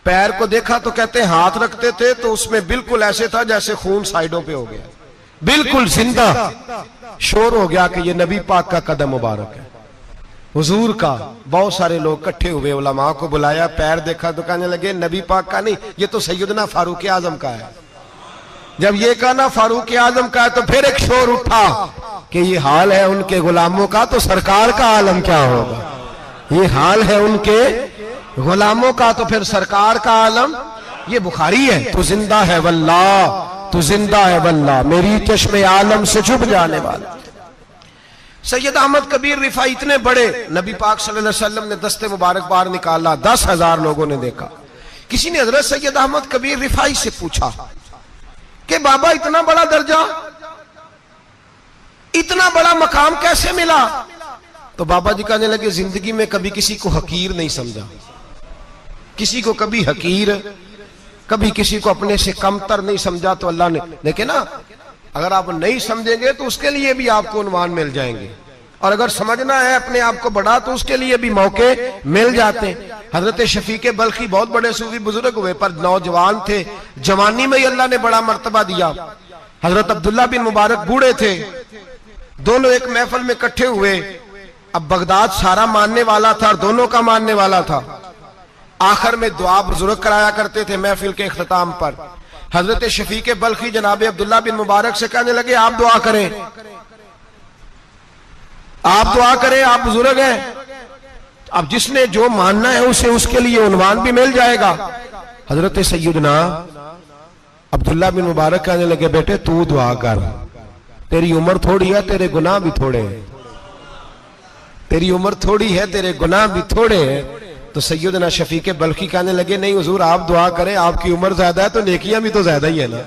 पैर को देखा तो कहते हैं हाथ रखते थे तो उसमें बिल्कुल ऐसे था जैसे खून साइडों पे हो गया, बिल्कुल जिंदा। शोर हो गया कि ये नबी पाक का कदम मुबारक है, हुजूर का। बहुत सारे लोग इकट्ठे हुए, उलमा को बुलाया, पैर देखा तो कहने लगे नबी पाक का नहीं, ये तो सैयदना फारूक आजम का है। जब ये कहा ना फारूक आजम का है तो फिर एक शोर उठा कि ये हाल है उनके गुलामों का, तो सरकार का आलम क्या होगा। ये हाल है उनके गुलामों का तो फिर सरकार का आलम। ये बुखारी है। तो जिंदा है वल्लाह, तो जिंदा है वल्लाह, मेरी चश्मे आलम से छुप जाने वाला। सैयद अहमद कबीर रिफाई इतने बड़े, नबी पाक सल्लल्लाहु अलैहि वसल्लम ने दस्ते मुबारक बाहर निकाला, 10,000 लोगों ने देखा। किसी ने हजरत सैयद अहमद कबीर रिफाई से पूछा कि बाबा इतना बड़ा दर्जा, इतना बड़ा मकाम कैसे मिला? तो बाबा जी कहने लगे जिंदगी में कभी किसी को हकीर नहीं समझा, किसी को कभी हकीर, कभी किसी को अपने से कमतर नहीं समझा। तो अल्लाह ने देखे ना, अगर आप नहीं समझेंगे तो उसके लिए भी आपको उन्वान मिल जाएंगे, और अगर समझना है अपने आप को बड़ा तो उसके लिए भी मौके मिल जाते हैं। हजरत शफीक बल्खी बहुत बड़े सूफी बुजुर्ग हुए, पर नौजवान थे, जवानी में ही अल्लाह ने बड़ा मर्तबा दिया। हजरत अब्दुल्ला बिन मुबारक बूढ़े थे, दोनों एक महफिल में इकट्ठे हुए। अब बगदाद सारा मानने वाला था और दोनों का मानने वाला था। आखिर में दुआ बुजुर्ग कराया करते थे महफिल के इख्तिताम पर। हजरत शफीक बल्खी जनाब अब्दुल्ला बिन मुबारक से कहने लगे आप दुआ करें, आप दुआ करें, आप बुजुर्ग हैं। अब जिसने जो मानना है उसे उसके लिए उन्वान भी मिल जाएगा। हजरत सैयदना अब्दुल्ला बिन मुबारक कहने लगे बेटे तू दुआ कर, तेरी उम्र थोड़ी है, तेरे गुनाह भी थोड़े हैं, तेरी उम्र थोड़ी है, तेरे गुनाह भी थोड़े हैं, तो सैयदना शफीक बल्खी कहने लगे, नहीं हुजूर आप दुआ करें, आपकी उम्र ज्यादा है तो नेकियां भी तो ज्यादा ही है ना,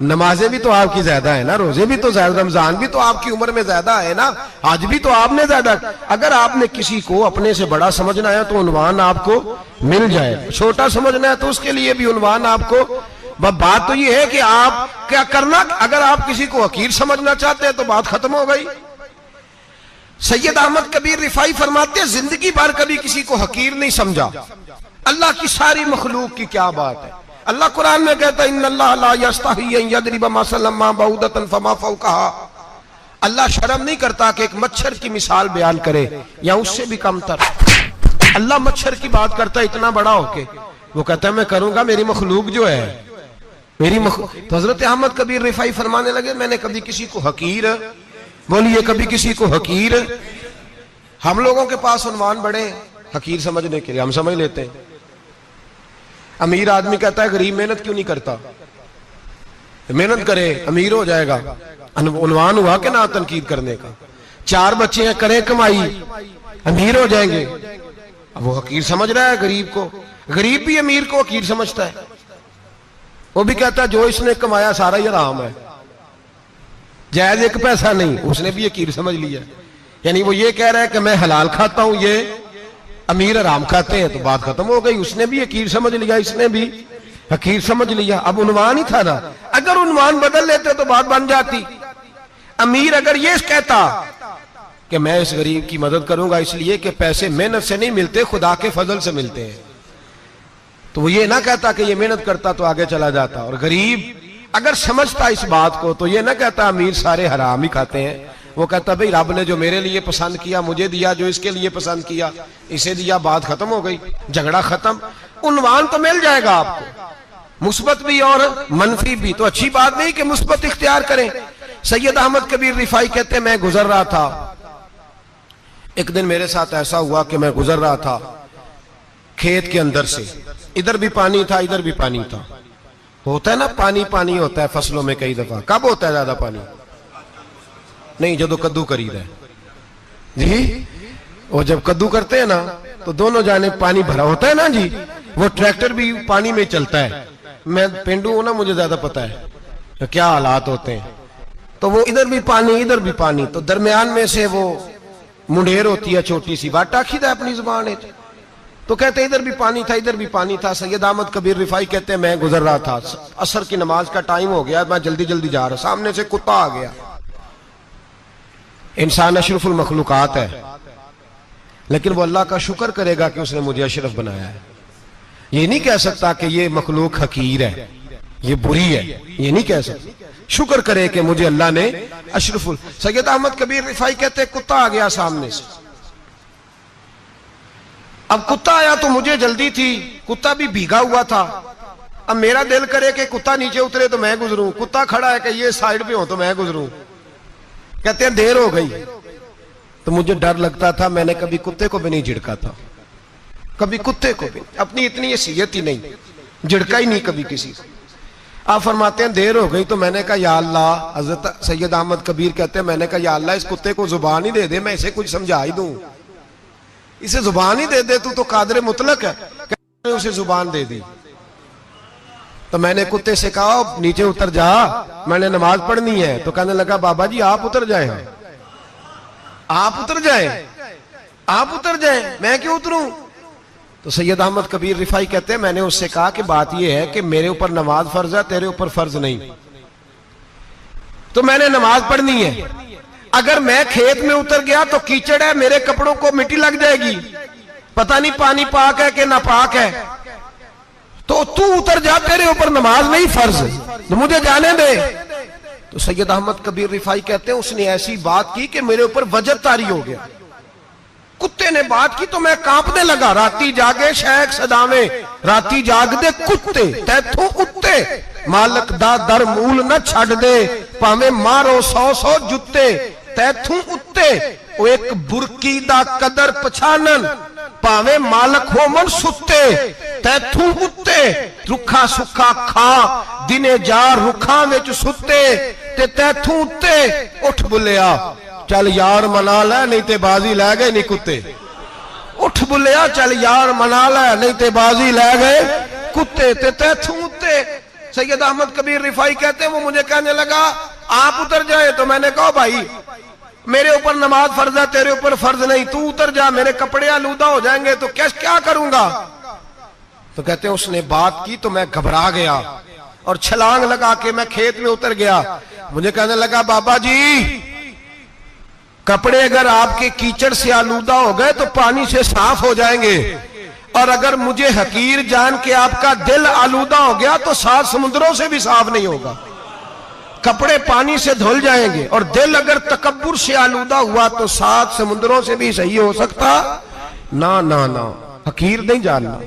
नमाजें भी तो आपकी ज्यादा है ना, रोजे भी तो ज्यादा, रमजान भी तो आपकी उम्र में ज्यादा है ना, आज भी तो आपने ज्यादा। अगर आपने किसी को अपने से बड़ा समझना है तो उन्वान आपको मिल जाए, छोटा समझना है तो उसके लिए भी उन्वान आपको। बात तो ये है कि आप क्या करना, अगर आप किसी को हकीर समझना चाहते हैं तो बात खत्म हो गई। सैयद अहमद कबीर रिफाई फरमाते हैं, जिंदगी भर कभी किसी को हकीर नहीं समझा। अल्लाह की सारी मखलूक की क्या बात है। अल्लाह कुरान में कहता है, इन्नल्लाह ला यस्तही अन यदरिब मसलन मा बऊदतन फमा फौकहा। अल्लाह शर्म नहीं करता कि एक मच्छर की मिसाल बयान करे या उससे भी कमतर। अल्लाह मच्छर की बात करता है इतना बड़ा होके, वो कहता है मैं करूंगा, मेरी मखलूक जो है तो हजरत अहमद कबीर रिफाई फरमाने लगे, मैंने कभी किसी को हकीर, बोलिए कभी किसी को हकीर। हम लोगों के पास उन्वान बड़े हकीर समझने के लिए, हम समझ लेते हैं। अमीर आदमी कहता है गरीब मेहनत क्यों नहीं करता, मेहनत करे अमीर हो जाएगा, उन्वान हुआ कि ना तनकीद करने का। 4 बच्चे हैं, करे कमाई, अमीर हो जाएंगे। अब वो हकीर समझ रहा है गरीब को, गरीब भी अमीर को हकीर समझता है। वो भी कहता है जो इसने कमाया सारा ही हराम है, जायज एक पैसा नहीं, उसने भी हकीर समझ लिया। यानी वो ये कह रहा है कि मैं हलाल खाता हूं, ये अमीर हराम खाते हैं, तो बात खत्म हो गई। उसने भी हकीर समझ लिया, इसने भी हकीर समझ लिया। अब उन्वान ही था ना, अगर उन्वान बदल लेते तो बात बन जाती। अमीर अगर ये कहता कि मैं इस गरीब की मदद करूंगा इसलिए कि पैसे मेहनत से नहीं मिलते, खुदा के फजल से मिलते हैं, तो वो ये ना कहता कि ये मेहनत करता तो आगे चला जाता। और गरीब अगर समझता इस बात को तो ये ना कहता अमीर सारे हराम ही खाते हैं, वो कहता भाई रब ने जो मेरे लिए पसंद किया मुझे दिया, जो इसके लिए पसंद किया इसे दिया, बात खत्म हो गई, झगड़ा खत्म। उन्वान तो मिल जाएगा आपको, मुस्बत भी और मनफी भी। तो अच्छी बात नहीं कि मुस्बत इख्तियार करें। सैयद अहमद कबीर रिफाई कहते मैं गुजर रहा था, एक दिन मेरे साथ ऐसा हुआ कि मैं गुजर रहा था खेत के अंदर से, इधर भी पानी था इधर भी पानी था। होता है ना पानी पानी होता है फसलों में कई दफा। कब होता है ज्यादा पानी? नहीं, जब कद्दू करी है जी, वो जब कद्दू करते हैं ना तो दोनों जाने पानी भरा होता है ना जी, वो ट्रैक्टर भी पानी में चलता है। मैं पेंडू हूं ना, मुझे ज्यादा पता है तो क्या हालात होते हैं। तो वो इधर भी पानी इधर भी पानी, तो दरमियान में से वो मुंडेर होती है छोटी सी, बाटा खीदा अपनी जुबान है। तो कहते इधर भी पानी था इधर भी पानी था। सैयद अहमद कबीर रिफाई कहते हैं मैं गुजर रहा था, असर की नमाज का टाइम हो गया, मैं जल्दी जल्दी जा रहा, सामने से कुत्ता आ गया। इंसान अशरफुल मखलूकात है, लेकिन वो अल्लाह का शुक्र करेगा कि उसने मुझे अशरफ बनाया है। ये नहीं कह सकता कि ये मखलूक हकीर है, ये बुरी है, ये नहीं कह सकता। शुक्र करे कि मुझे अल्लाह ने अशरफुल। सैयद अहमद कबीर रिफाई कहते कुत्ता आ गया सामने से। अब कुत्ता आया तो मुझे जल्दी थी, कुत्ता भी भीगा हुआ था। अब मेरा दिल करे कि कुत्ता नीचे उतरे तो मैं गुजरूं, कुत्ता खड़ा है कि ये साइड पे हो तो मैं गुजरूं। कहते हैं देर हो गई, तो मुझे डर लगता था, मैंने कभी कुत्ते को भी नहीं झिड़का था, कभी कुत्ते को भी, अपनी इतनी हैसियत ही नहीं, झिड़का ही नहीं कभी किसी को। आप फरमाते हैं देर हो गई तो मैंने कहा या अल्लाह, हजरत सैयद अहमद कबीर कहते हैं मैंने कहा या अल्लाह इस कुत्ते को जुबान ही दे दे, मैं इसे कुछ समझा ही दूं, इसे जुबान ही दे दे, तू तो कादर मुतलक है। उसे जुबान दे दी। तो मैंने कुत्ते से कहा नीचे उतर जा, मैंने नमाज पढ़नी है। तो कहने लगा बाबा जी आप उतर जाए, आप उतर जाए, आप उतर जाए, मैं क्यों उतरूं? तो सैयद अहमद कबीर रिफाई कहते हैं मैंने उससे कहा कि बात यह है कि मेरे ऊपर नमाज फर्ज है, तेरे ऊपर फर्ज नहीं, तो मैंने नमाज पढ़नी है। अगर मैं खेत में उतर गया तो कीचड़ है, मेरे कपड़ों को मिट्टी लग जाएगी, पता नहीं पानी पाक है कि नापाक है, तो तू उतर जा, तेरे ऊपर नमाज नहीं फर्ज, तो मुझे जाने दे। तो सैयद अहमद कबीर रिफाई कहते हैं उसने ऐसी बात की कि मेरे ऊपर वजब तारी हो गया। कुत्ते ने बात की तो मैं कांपने लगा। राती जागे शेख सदावे, राती जाग दे कुत्ते, तैथों उत्ते मालक दा दर मूल न छड़ दे, भावे मारो 100 जुत्ते, तैथों उत्ते ओ एक बुरकी दा कदर पछानन, भावे मालक हो मन सुत्ते, तैथों उत्ते रुखा सुखा खा, दिने जा रुखा विच सुत्ते, ते तैथों उत्ते उठ बुलिया, चल यार मना लै नहीं ते बाजी लै गए नहीं कुत्ते। उठ बुलिया चल यार मना लै, नहीं ते बाजी लै गए कुत्ते ते तैथू ते। सैयद अहमद कबीर रिफाई कहते हैं वो मुझे कहने लगा आप उतर जाए, तो मैंने कहा भाई मेरे ऊपर नमाज फर्ज है, तेरे ऊपर फर्ज नहीं, तू उतर जा, मेरे कपड़े आलूदा हो जाएंगे तो क्या करूंगा। तो कहते हैं उसने बात की तो मैं घबरा गया और छलांग लगा के मैं खेत में उतर गया। मुझे कहने लगा बाबा जी कपड़े अगर आपके कीचड़ से आलूदा हो गए तो पानी से साफ हो जाएंगे, और अगर मुझे हकीर जान के आपका दिल आलूदा हो गया तो 7 समुद्रों से भी साफ नहीं होगा। कपड़े पानी से धुल जाएंगे और दिल अगर तकब्बुर से आलूदा हुआ तो 7 समुद्रों से भी सही हो सकता ना। ना ना हकीर नहीं जानना,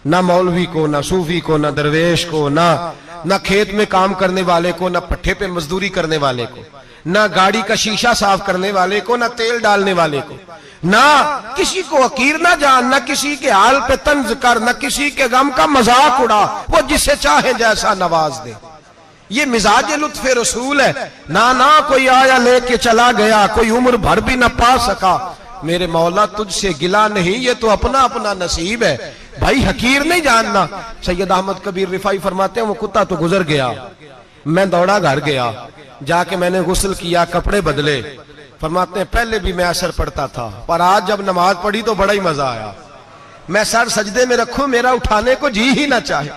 ना मौलवी को, ना सूफी को, ना दरवेश को, ना खेत में काम करने वाले को, ना पट्टे पे मजदूरी करने वाले को, ना गाड़ी का शीशा साफ करने वाले को, ना तेल डालने वाले को, ना किसी को हकीर ना जान, ना किसी के हाल पे तंज कर, ना किसी के गम का मजाक उड़ा, वो जिसे चाहे जैसा नवाज दे। ये मिजाज लुत्फे रसूल है। ना कोई आया लेके चला गया, कोई उम्र भर भी ना पा सका। मेरे मौला तुझसे गिला नहीं, ये तो अपना अपना नसीब है भाई, हकीर नहीं जानना। सैयद अहमद कबीर रिफाई फरमाते हैं वो कुत्ता तो गुजर गया, मैं दौड़ा घर गया, जाके मैंने गुस्ल किया, कपड़े बदले। फरमाते हैं पहले भी मैं असर पढ़ता था, पर आज जब नमाज पढ़ी तो बड़ा ही मजा आया। मैं सर सजदे में रखूं मेरा उठाने को जी ही ना चाहे,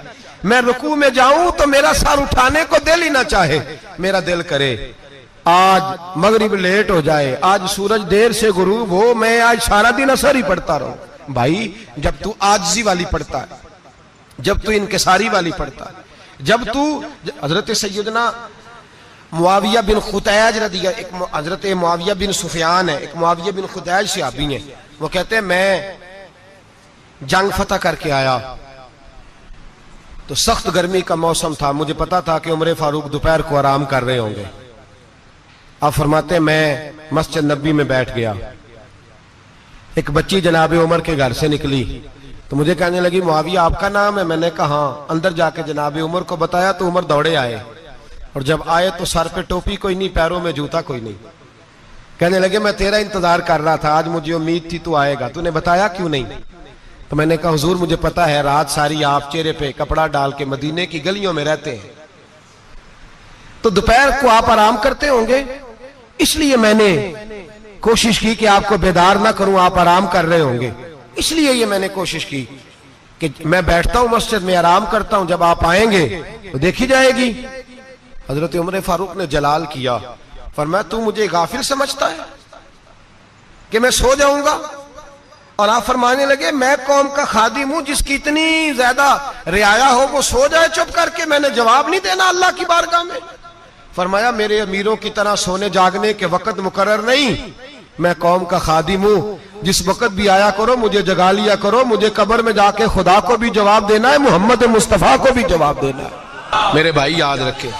मैं रुकू में जाऊं तो मेरा सर उठाने को दिल ही ना चाहे। मेरा दिल करे आज मगरिब लेट हो जाए, आज सूरज देर से गुरूब हो, मैं आज सारा दिन असर ही पढ़ता रहूं। भाई जब तू आजिज़ी वाली पढ़ता है, जब तू इनकिसारी वाली पढ़ता है, जब तू हजरत सैयदना मुआविया बिन खुतैज रदिया, एक हजरत मुआविया बिन सुफियान है, एक मुआविया बिन खुतैज सहाबी है, वो कहते हैं मैं जंग फतह करके आया तो सख्त गर्मी का मौसम था, मुझे पता था कि उमर फारूक दोपहर को आराम कर रहे होंगे। आप फरमाते मैं मस्जिद नबी में बैठ गया, एक बच्ची जनाब उमर के घर से निकली तो मुझे कहने लगी मुआविया आपका नाम है? मैंने कहा हाँ। अंदर जाके जनाब उमर को बताया तो उमर दौड़े आए, और जब आए तो सर पे टोपी कोई नहीं, पैरों में जूता कोई नहीं। कहने लगे मैं तेरा इंतजार कर रहा था, आज मुझे उम्मीद थी तू आएगा, तूने बताया क्यों नहीं? तो मैंने कहा हुजूर मुझे पता है रात सारी आप चेहरे पे कपड़ा डाल के मदीने की गलियों में रहते हैं, तो दोपहर को आप आराम करते होंगे, इसलिए मैंने कोशिश की कि आपको बेदार ना करूं, आप आराम कर रहे होंगे, इसलिए ये मैंने कोशिश की कि मैं बैठता हूं मस्जिद में आराम करता हूं, जब आप आएंगे तो देखी जाएगी। हजरत उमर फारूक ने जलाल किया, फरमाया तू मुझे गाफिल समझता है कि मैं सो जाऊंगा? और आप फरमाने लगे मैं कौम का खादिम हूं जिसकी इतनी ज्यादा रियाया हो वो सो जाए चुप करके, मैंने जवाब नहीं देना अल्लाह की बारगाह में? फरमाया मेरे अमीरों की तरह सोने जागने के वक्त मुकर्रर नहीं, मैं कौम का खादिम हूं, जिस वक्त भी आया करो मुझे जगा लिया करो, मुझे कब्र में जाके खुदा को भी जवाब देना है, मोहम्मद मुस्तफा को भी जवाब देना है। मेरे भाई याद रखे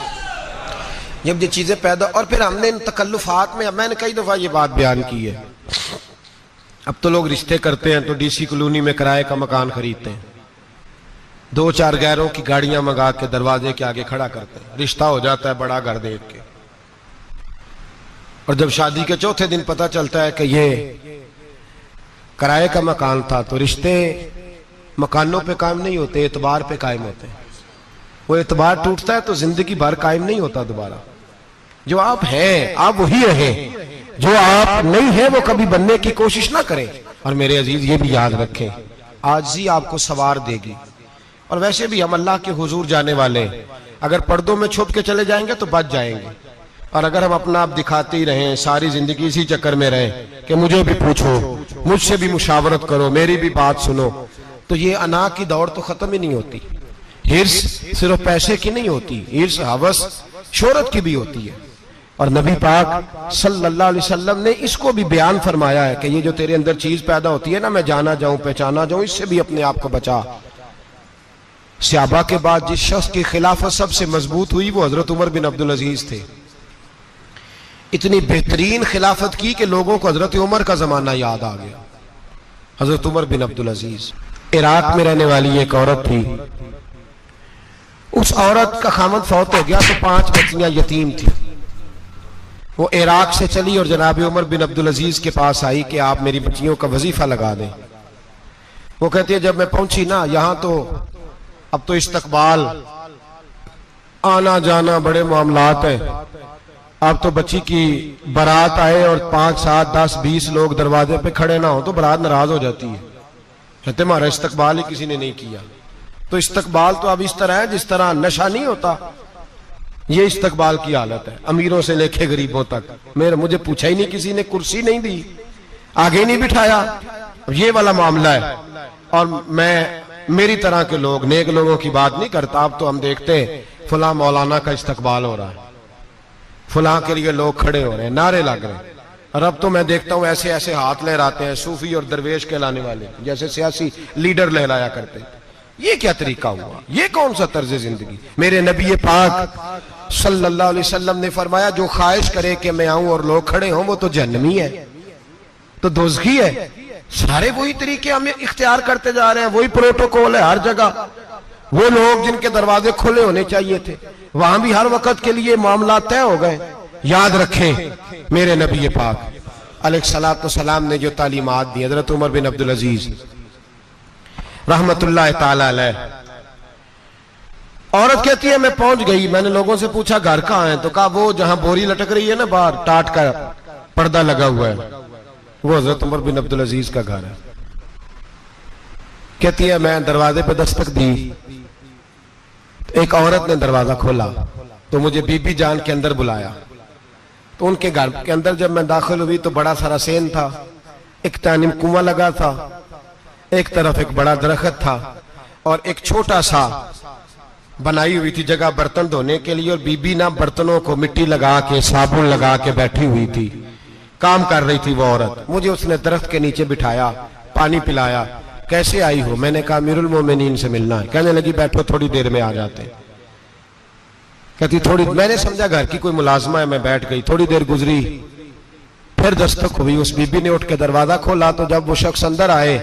जब ये चीजें पैदा, और फिर हमने इन तकल्लुफात में, मैंने कई दफा ये बात बयान की है, अब तो लोग रिश्ते करते हैं तो डीसी कॉलोनी में किराए का मकान खरीदते हैं, 2-4 गैरों की गाड़ियां मंगा के दरवाजे के आगे खड़ा करते हैं, रिश्ता हो जाता है बड़ा घर देख के, और जब शादी के चौथे दिन पता चलता है कि ये किराए का मकान था, तो रिश्ते मकानों पे कायम नहीं होते, एतबार पे कायम होते हैं। वो एतबार टूटता है तो जिंदगी भर कायम नहीं होता दोबारा। जो आप हैं आप वही रहें, जो आप नहीं है वो कभी बनने की कोशिश ना करें। और मेरे अजीज ये भी याद रखें आजिज़ी आपको सवार देगी, और वैसे भी हम अल्लाह के हुजूर जाने वाले, अगर पर्दों में छुप के चले जाएंगे तो बच जाएंगे, और अगर हम अपना आप दिखाते ही रहें, सारी जिंदगी इसी चक्कर में रहें कि मुझे भी पूछो, मुझसे भी मुशावरत करो, मेरी भी बात सुनो, तो ये अना की दौड़ तो खत्म ही नहीं होती। हिर्स सिर्फ पैसे की नहीं होती, हिर्स हवस शोहरत की भी होती है। और नबी पाक सल्लल्लाहु अलैहि वसल्लम ने इसको भी बयान फरमाया है कि ये जो तेरे अंदर चीज पैदा होती है ना, मैं जाना जाऊं पहचाना जाऊं, इससे भी अपने आप को बचा। सहाबा के बाद जिस शख्स की खिलाफत सबसे मजबूत हुई वो हजरत उमर बिन अब्दुल अजीज थे। इतनी बेहतरीन खिलाफत की कि लोगों को हजरत उमर का जमाना याद आ गया। हजरत उमर बिन अब्दुल अजीज इराक में रहने वाली एक औरत थी, उस औरत का खामद फौत हो गया तो 5 बच्चियां यतीम थी। वो इराक से चली और जनाब उमर बिन अब्दुल अजीज के पास आई कि आप मेरी बच्चियों का वजीफा लगा दें। वो कहती है जब मैं पहुंची ना यहां तो अब तो इस्तकबाल आना जाना बड़े मामलात है। अब तो बच्ची की बारात आए और 5, 7, 10, 20 लोग दरवाजे पे खड़े ना हो तो बारात नाराज हो जाती है, कहते हमारा इस्तकबाल ही किसी ने नहीं किया। तो इस्तकबाल तो अब इस तरह है जिस तरह नशा नहीं होता, ये इस्तकबाल की हालत है, अमीरों से लेके गरीबों तक। मुझे पूछा ही नहीं, किसी ने कुर्सी नहीं दी, आगे नहीं बिठाया, ये वाला मामला है। और मैं मेरी तरह के लोग, नेक लोगों की बात नहीं करता। अब तो हम देखते हैं फला मौलाना का इस्तकबाल हो रहा है, फला के लिए लोग खड़े हो रहे हैं, नारे लग रहे हैं। और अब तो मैं देखता हूं ऐसे ऐसे हाथ लहराते हैं सूफी और दरवेश कहलाने वाले, जैसे सियासी लीडर लहराया करते हैं। ये क्या तरीका हुआ? ये कौन सा तर्ज जिंदगी? मेरे नबी पाक सल्लल्लाहु अलैहि वसल्लम ने फरमाया जो ख्वाहिश करे कि मैं आऊं और लोग खड़े हों वो तो जहन्नमी है, तो दोज़खी है। सारे वही तरीके हम इख्तियार करते जा रहे हैं, वही प्रोटोकॉल है हर जगह। वो लोग जिनके दरवाजे खुले होने चाहिए थे वहां भी हर वक्त के लिए मामला तय हो गए। याद रखें मेरे नबी पाक अलैहिस्सलातु वस्सलाम ने जो तालीमात दी, हजरत उमर बिन अब्दुल अजीज रहमतुल्लाह ताला अलैह, औरत कहती है मैं पहुंच गई, मैंने लोगों से पूछा घर कहां है, तो कहा वो जहां बोरी लटक रही है ना बाहर, टाट का पर्दा लगा हुआ है, वो हजरत उमर बिन अब्दुल अजीज का घर है। कहती है मैं दरवाजे पे दस्तक दी, एक औरत ने दरवाजा खोला तो मुझे बीबी जान के अंदर बुलाया। तो उनके घर के अंदर जब मैं दाखिल हुई तो बड़ा सारा सेन था, एक तानिम कुआं लगा था, एक तरफ एक बड़ा दरख्त था और एक छोटा सा बनाई हुई थी जगह बर्तन धोने के लिए। और बीबी ना बर्तनों को मिट्टी लगा के साबुन लगा के बैठी हुई थी, काम कर रही थी वो औरत। मुझे उसने दरख्त के नीचे बिठाया, पानी पिलाया। कैसे आई हो? मैंने कहा अमीरुल मोमिनीन से मिलना है। कहने लगी बैठो थोड़ी देर में आ जाते। कहती थोड़ी, मैंने समझा घर की कोई मुलाजमा है, मैं बैठ गई। थोड़ी देर गुजरी, फिर दस्तक हुई, उस बीबी ने उठ के दरवाजा खोला। तो जब वो शख्स अंदर आए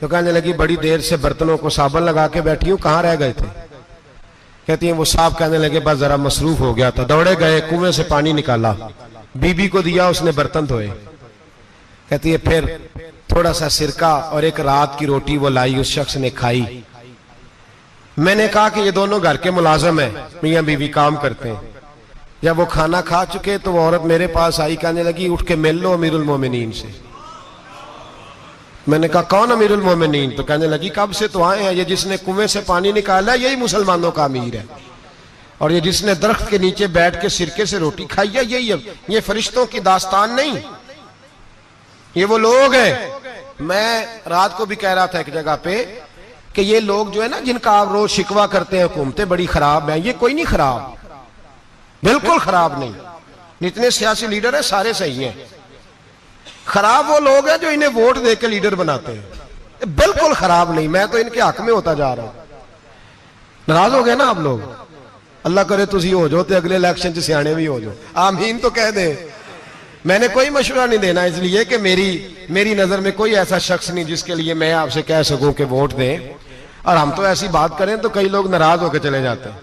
तो कहने लगी बड़ी देर से बर्तनों को साबुन लगा के बैठी हूं, कहाँ रह गए थे? कहती है वो साहब कहने लगे बस जरा मसरूफ हो गया था, दौड़े गए, कुएं से पानी निकाला, बीबी को दिया, उसने बर्तन धोए। कहती है फिर थोड़ा सा सिरका और एक रात की रोटी वो लाई, उस शख्स ने खाई। मैंने कहा कि ये दोनों घर के मुलाजम है, मियां बीवी काम करते हैं। जब वो खाना खा चुके तो वो औरत मेरे पास आई, कहने लगी उठ के मिल लो अमीरुल मोमिनीन से। मैंने कहा कौन अमीरुल मोमिनीन? तो कहने लगी कब से तो आए हैं, ये जिसने कुएं से पानी निकाला यही मुसलमानों का अमीर है, और ये जिसने दरख्त के नीचे बैठ के सिरके से रोटी खाई है यही है। ये फरिश्तों की दास्तान नहीं, ये वो लोग हैं। मैं रात को भी कह रहा था एक जगह पे कि ये लोग जो है ना जिनका आप रोज शिकवा करते हैं हुकूमतें बड़ी खराब हैं, ये कोई नहीं खराब, बिल्कुल खराब नहीं। जितने सियासी लीडर हैं सारे सही हैं। खराब वो लोग हैं जो इन्हें वोट देकर लीडर बनाते हैं, बिल्कुल खराब नहीं। मैं तो इनके हक में होता जा रहा हूं। नाराज हो गए ना आप लोग? अल्लाह करे तुसी हो जाओ तो अगले इलेक्शन च सियाने भी हो जाओ, आमीन तो कह दे। मैंने कोई मशवरा नहीं देना, इसलिए कि मेरी नजर में कोई ऐसा शख्स नहीं जिसके लिए मैं आपसे कह सकूं कि वोट दें। और हम तो ऐसी बात करें तो कई लोग नाराज होकर चले जाते हैं,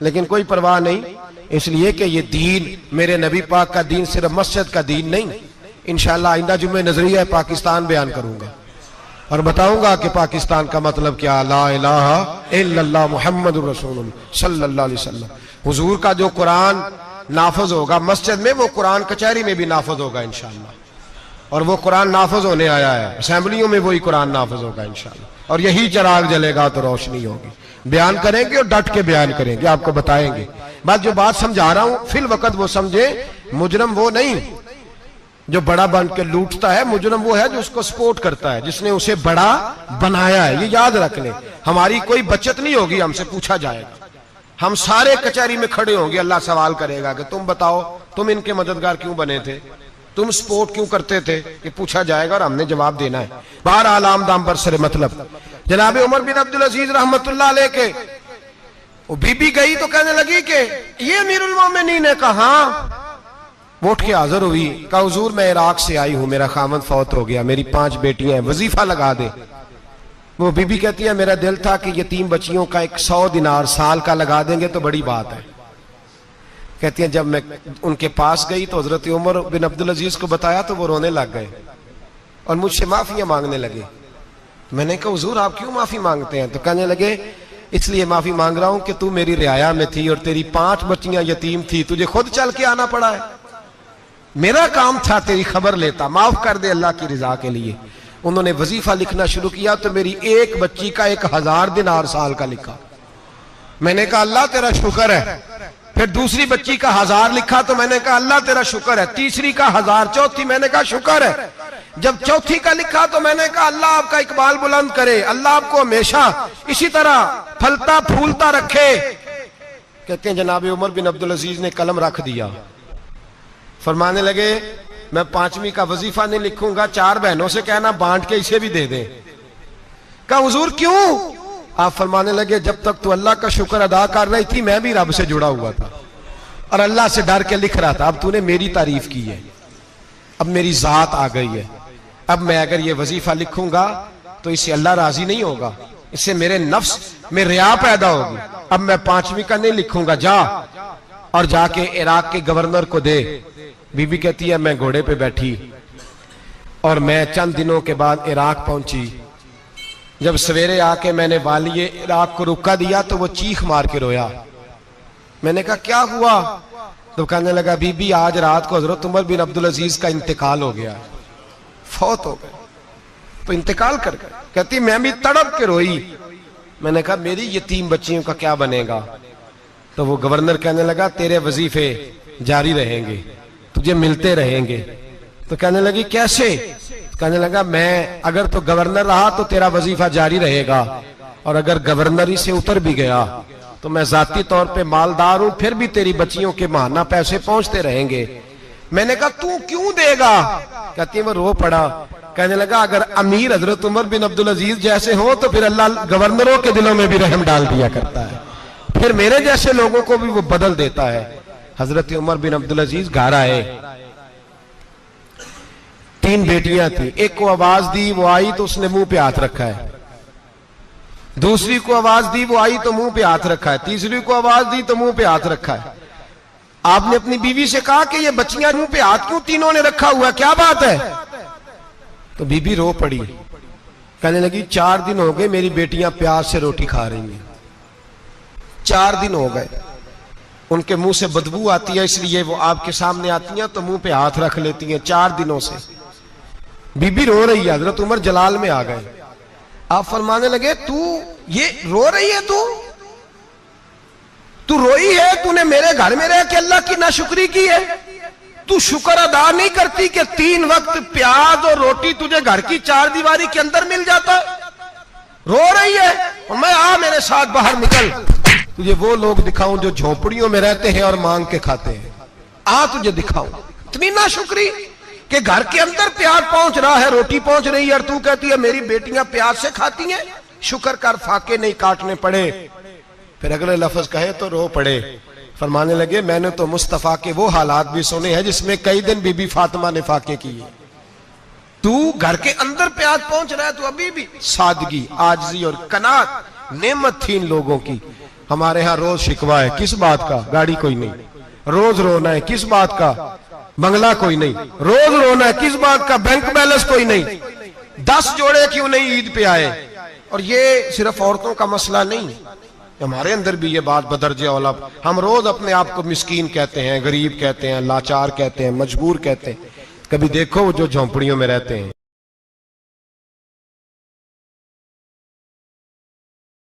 लेकिन कोई परवाह नहीं, इसलिए कि ये दीन मेरे नबी पाक का दीन सिर्फ मस्जिद का दीन नहीं। इंशाअल्लाह आइंदा जुम्मे नजरिया पाकिस्तान बयान करूंगा और बताऊंगा कि पाकिस्तान का मतलब क्या, ला इलाहा इल्लल्लाह मुहम्मदुर रसूलुल्लाह सल्लल्लाहु अलैहि वसल्लम। हुजूर का जो कुरान नाफज होगा मस्जिद में, वो कुरान कचहरी में भी नाफज होगा इंशाअल्लाह। और वो कुरान नाफज होने आया है, असेंबलियों में वही कुरान नाफज होगा इंशाअल्लाह। और यही चिराग जलेगा तो रोशनी होगी। बयान करेंगे और डट के बयान करेंगे, आपको बताएंगे। बात जो बात समझा रहा हूं फिल वक्त वो समझे, मुजरम वो नहीं जो बड़ा बन के लूटता है, मुजरम वो है जो उसको सपोर्ट करता है, जिसने उसे बड़ा बनाया है। ये याद रख लें, हमारी कोई बचत नहीं होगी, हमसे पूछा जाएगा। हम सारे कचहरी में खड़े होंगे, अल्लाह सवाल करेगा कि तुम बताओ तुम इनके मददगार क्यों बने थे, तुम सपोर्ट क्यों करते थे, ये पूछा जाएगा और हमने जवाब देना है। बहरहाल आमदाम बरसरे मतलब जनाब उमर बिन अब्दुल अजीज रहमतुल्लाह अलैह के वो बीबी गई तो कहने लगी कि ये अमीरुल मोमिनीन ने कहा, उठ के हाजिर हुई, कहा हुजूर मैं इराक से आई हूं, मेरा खामद फौत हो गया, मेरी 5 बेटियां हैं, वजीफा लगा दे। वो बीबी कहती है मेरा दिल था कि ये 3 बच्चियों का 100 दिनार साल का लगा देंगे तो बड़ी बात है। कहती है जब मैं उनके पास गई तो हजरत उमर बिन अब्दुल अजीज को बताया तो वो रोने लग गए और मुझसे माफियां मांगने लगे। मैंने कहा हुजूर आप क्यों माफी मांगते हैं? तो कहने लगे इसलिए माफी मांग रहा हूं कि तू मेरी रियाया में थी और तेरी 5 बच्चियां यतीम थी, तुझे खुद चल के आना पड़ा है। मेरा काम था तेरी खबर लेता, माफ कर दे अल्लाह की रिजा के लिए। उन्होंने वजीफा लिखना शुरू किया तो मेरी एक बच्ची का 1000 दिनार साल का लिखा। मैंने कहा अल्लाह तेरा शुक्र है। फिर दूसरी बच्ची का 1000 लिखा तो मैंने कहा अल्लाह तेरा शुक्र है। तीसरी का 1000, चौथी मैंने कहा शुक्र है। जब चौथी का लिखा तो मैंने कहा अल्लाह आपका इकबाल बुलंद करे, अल्लाह आपको हमेशा इसी तरह फलता फूलता रखे। कहते हैं जनाब उमर बिन अब्दुल अजीज ने कलम रख दिया, फरमाने लगे मैं 5वीं का वजीफा नहीं लिखूंगा, 4 बहनों से कहना बांट के इसे भी दे दे। कहा हुजूर क्यों? आप फरमाने लगे जब तक तू अल्लाह का शुक्र अदा कर रही थी मैं भी रब से जुड़ा हुआ था और अल्लाह से डर के लिख रहा था। अब तूने मेरी तारीफ की है, अब मेरी जात आ गई है। अब मैं अगर ये वजीफा लिखूंगा तो इससे अल्लाह राजी नहीं होगा, इससे मेरे नफ्स में रिया पैदा होगी। अब मैं 5वीं का नहीं लिखूंगा, जा और जाके इराक के गवर्नर को दे। बीबी कहती है मैं घोड़े पे बैठी और मैं चंद दिनों के बाद इराक पहुंची। जब सवेरे आके मैंने वालिए इराक को रुका दिया तो वो चीख मार के रोया। मैंने कहा क्या हुआ? तो कहने लगा बीबी आज रात को हजरत उमर बिन अब्दुल अजीज का इंतकाल हो गया, फौत हो गए, तो इंतकाल कर गए। कहती मैं भी तड़प के रोई। मैंने कहा मेरी यतीम बच्चियों का क्या बनेगा? तो वो गवर्नर कहने लगा तेरे वजीफे जारी रहेंगे, तुझे मिलते रहेंगे। तो कहने लगी कैसे? कहने लगा मैं अगर तो गवर्नर रहा तो तेरा वजीफा जारी रहेगा और अगर गवर्नरी से उतर भी गया तो मैं जाती तौर पे मालदार हूं, फिर भी तेरी बच्चियों के माहाना पैसे पहुंचते रहेंगे। मैंने कहा तू क्यों देगा? कहती वो रो पड़ा। कहने लगा अगर अमीर हजरत उमर बिन अब्दुल अजीज जैसे हो तो फिर अल्लाह गवर्नरों के दिलों में भी रहम डाल दिया करता है, फिर मेरे जैसे लोगों को भी वो बदल देता है। हजरत उमर बिन अब्दुल अजीज घर आए, 3 बेटियां थी। एक को आवाज दी, वो आई तो उसने मुंह पे हाथ रखा है। दूसरी को आवाज दी, वो आई तो मुंह पे हाथ रखा है। तीसरी को आवाज दी तो मुंह पे हाथ रखा है। आपने अपनी बीवी से कहा कि ये बच्चियां मुंह पे हाथ क्यों तीनों ने रखा हुआ, क्या बात है? तो बीबी रो पड़ी, कहने लगी 4 दिन हो गए मेरी बेटियां प्याज से रोटी खा रही हैं। 4 दिन हो गए, उनके मुंह से बदबू आती है, इसलिए वो आपके सामने आती हैं तो मुंह पे हाथ रख लेती हैं। 4 दिनों से बीबी रो रही है। हजरत उमर जलाल में आ गए। आप फरमाने लगे तू ये रो रही है, तू रोई है, तूने मेरे घर में रह के अल्लाह की नाशुक्री की है, तू शुक्र अदा नहीं करती कि 3 वक्त प्याज और रोटी तुझे घर की 4 दीवारी के अंदर मिल जाता? रो रही है। और मैं आ मेरे साथ बाहर निकल, तुझे वो लोग दिखाऊं जो झोपड़ियों में रहते हैं और मांग के खाते हैं। आ तुझे दिखाऊं। इतनी नाशुक्री कि घर के अंदर प्याज पहुंच रहा है, रोटी पहुंच रही है और तू कहती है मेरी बेटियां प्याज से खाती हैं, शुक्र कर फाके नहीं काटने पड़े। फिर अगले लफ्ज कहे तो रो पड़े। फरमाने लगे मैंने तो मुस्तफा के वो हालात भी सुने हैं जिसमें कई दिन बीबी फातिमा ने फाके किए। तू घर के अंदर प्याज पहुंच रहा है, तू अभी भी। सादगी, आजिज़ी और कनात नेमत थी इन लोगों की। हमारे यहाँ रोज शिकवा है, किस बात का? गाड़ी कोई नहीं। रोज रोना है, किस बात का? बंगला कोई नहीं। रोज रोना है, किस बात का? बैंक बैलेंस कोई नहीं। 10 जोड़े क्यों नहीं ईद पे आए? और ये सिर्फ औरतों का मसला नहीं, हमारे अंदर भी ये बात बदरजे औला। हम रोज अपने आप को मिस्कीन कहते हैं, गरीब कहते हैं, लाचार कहते हैं, मजबूर कहते हैं। कभी देखो जो झोंपड़ियों में रहते हैं।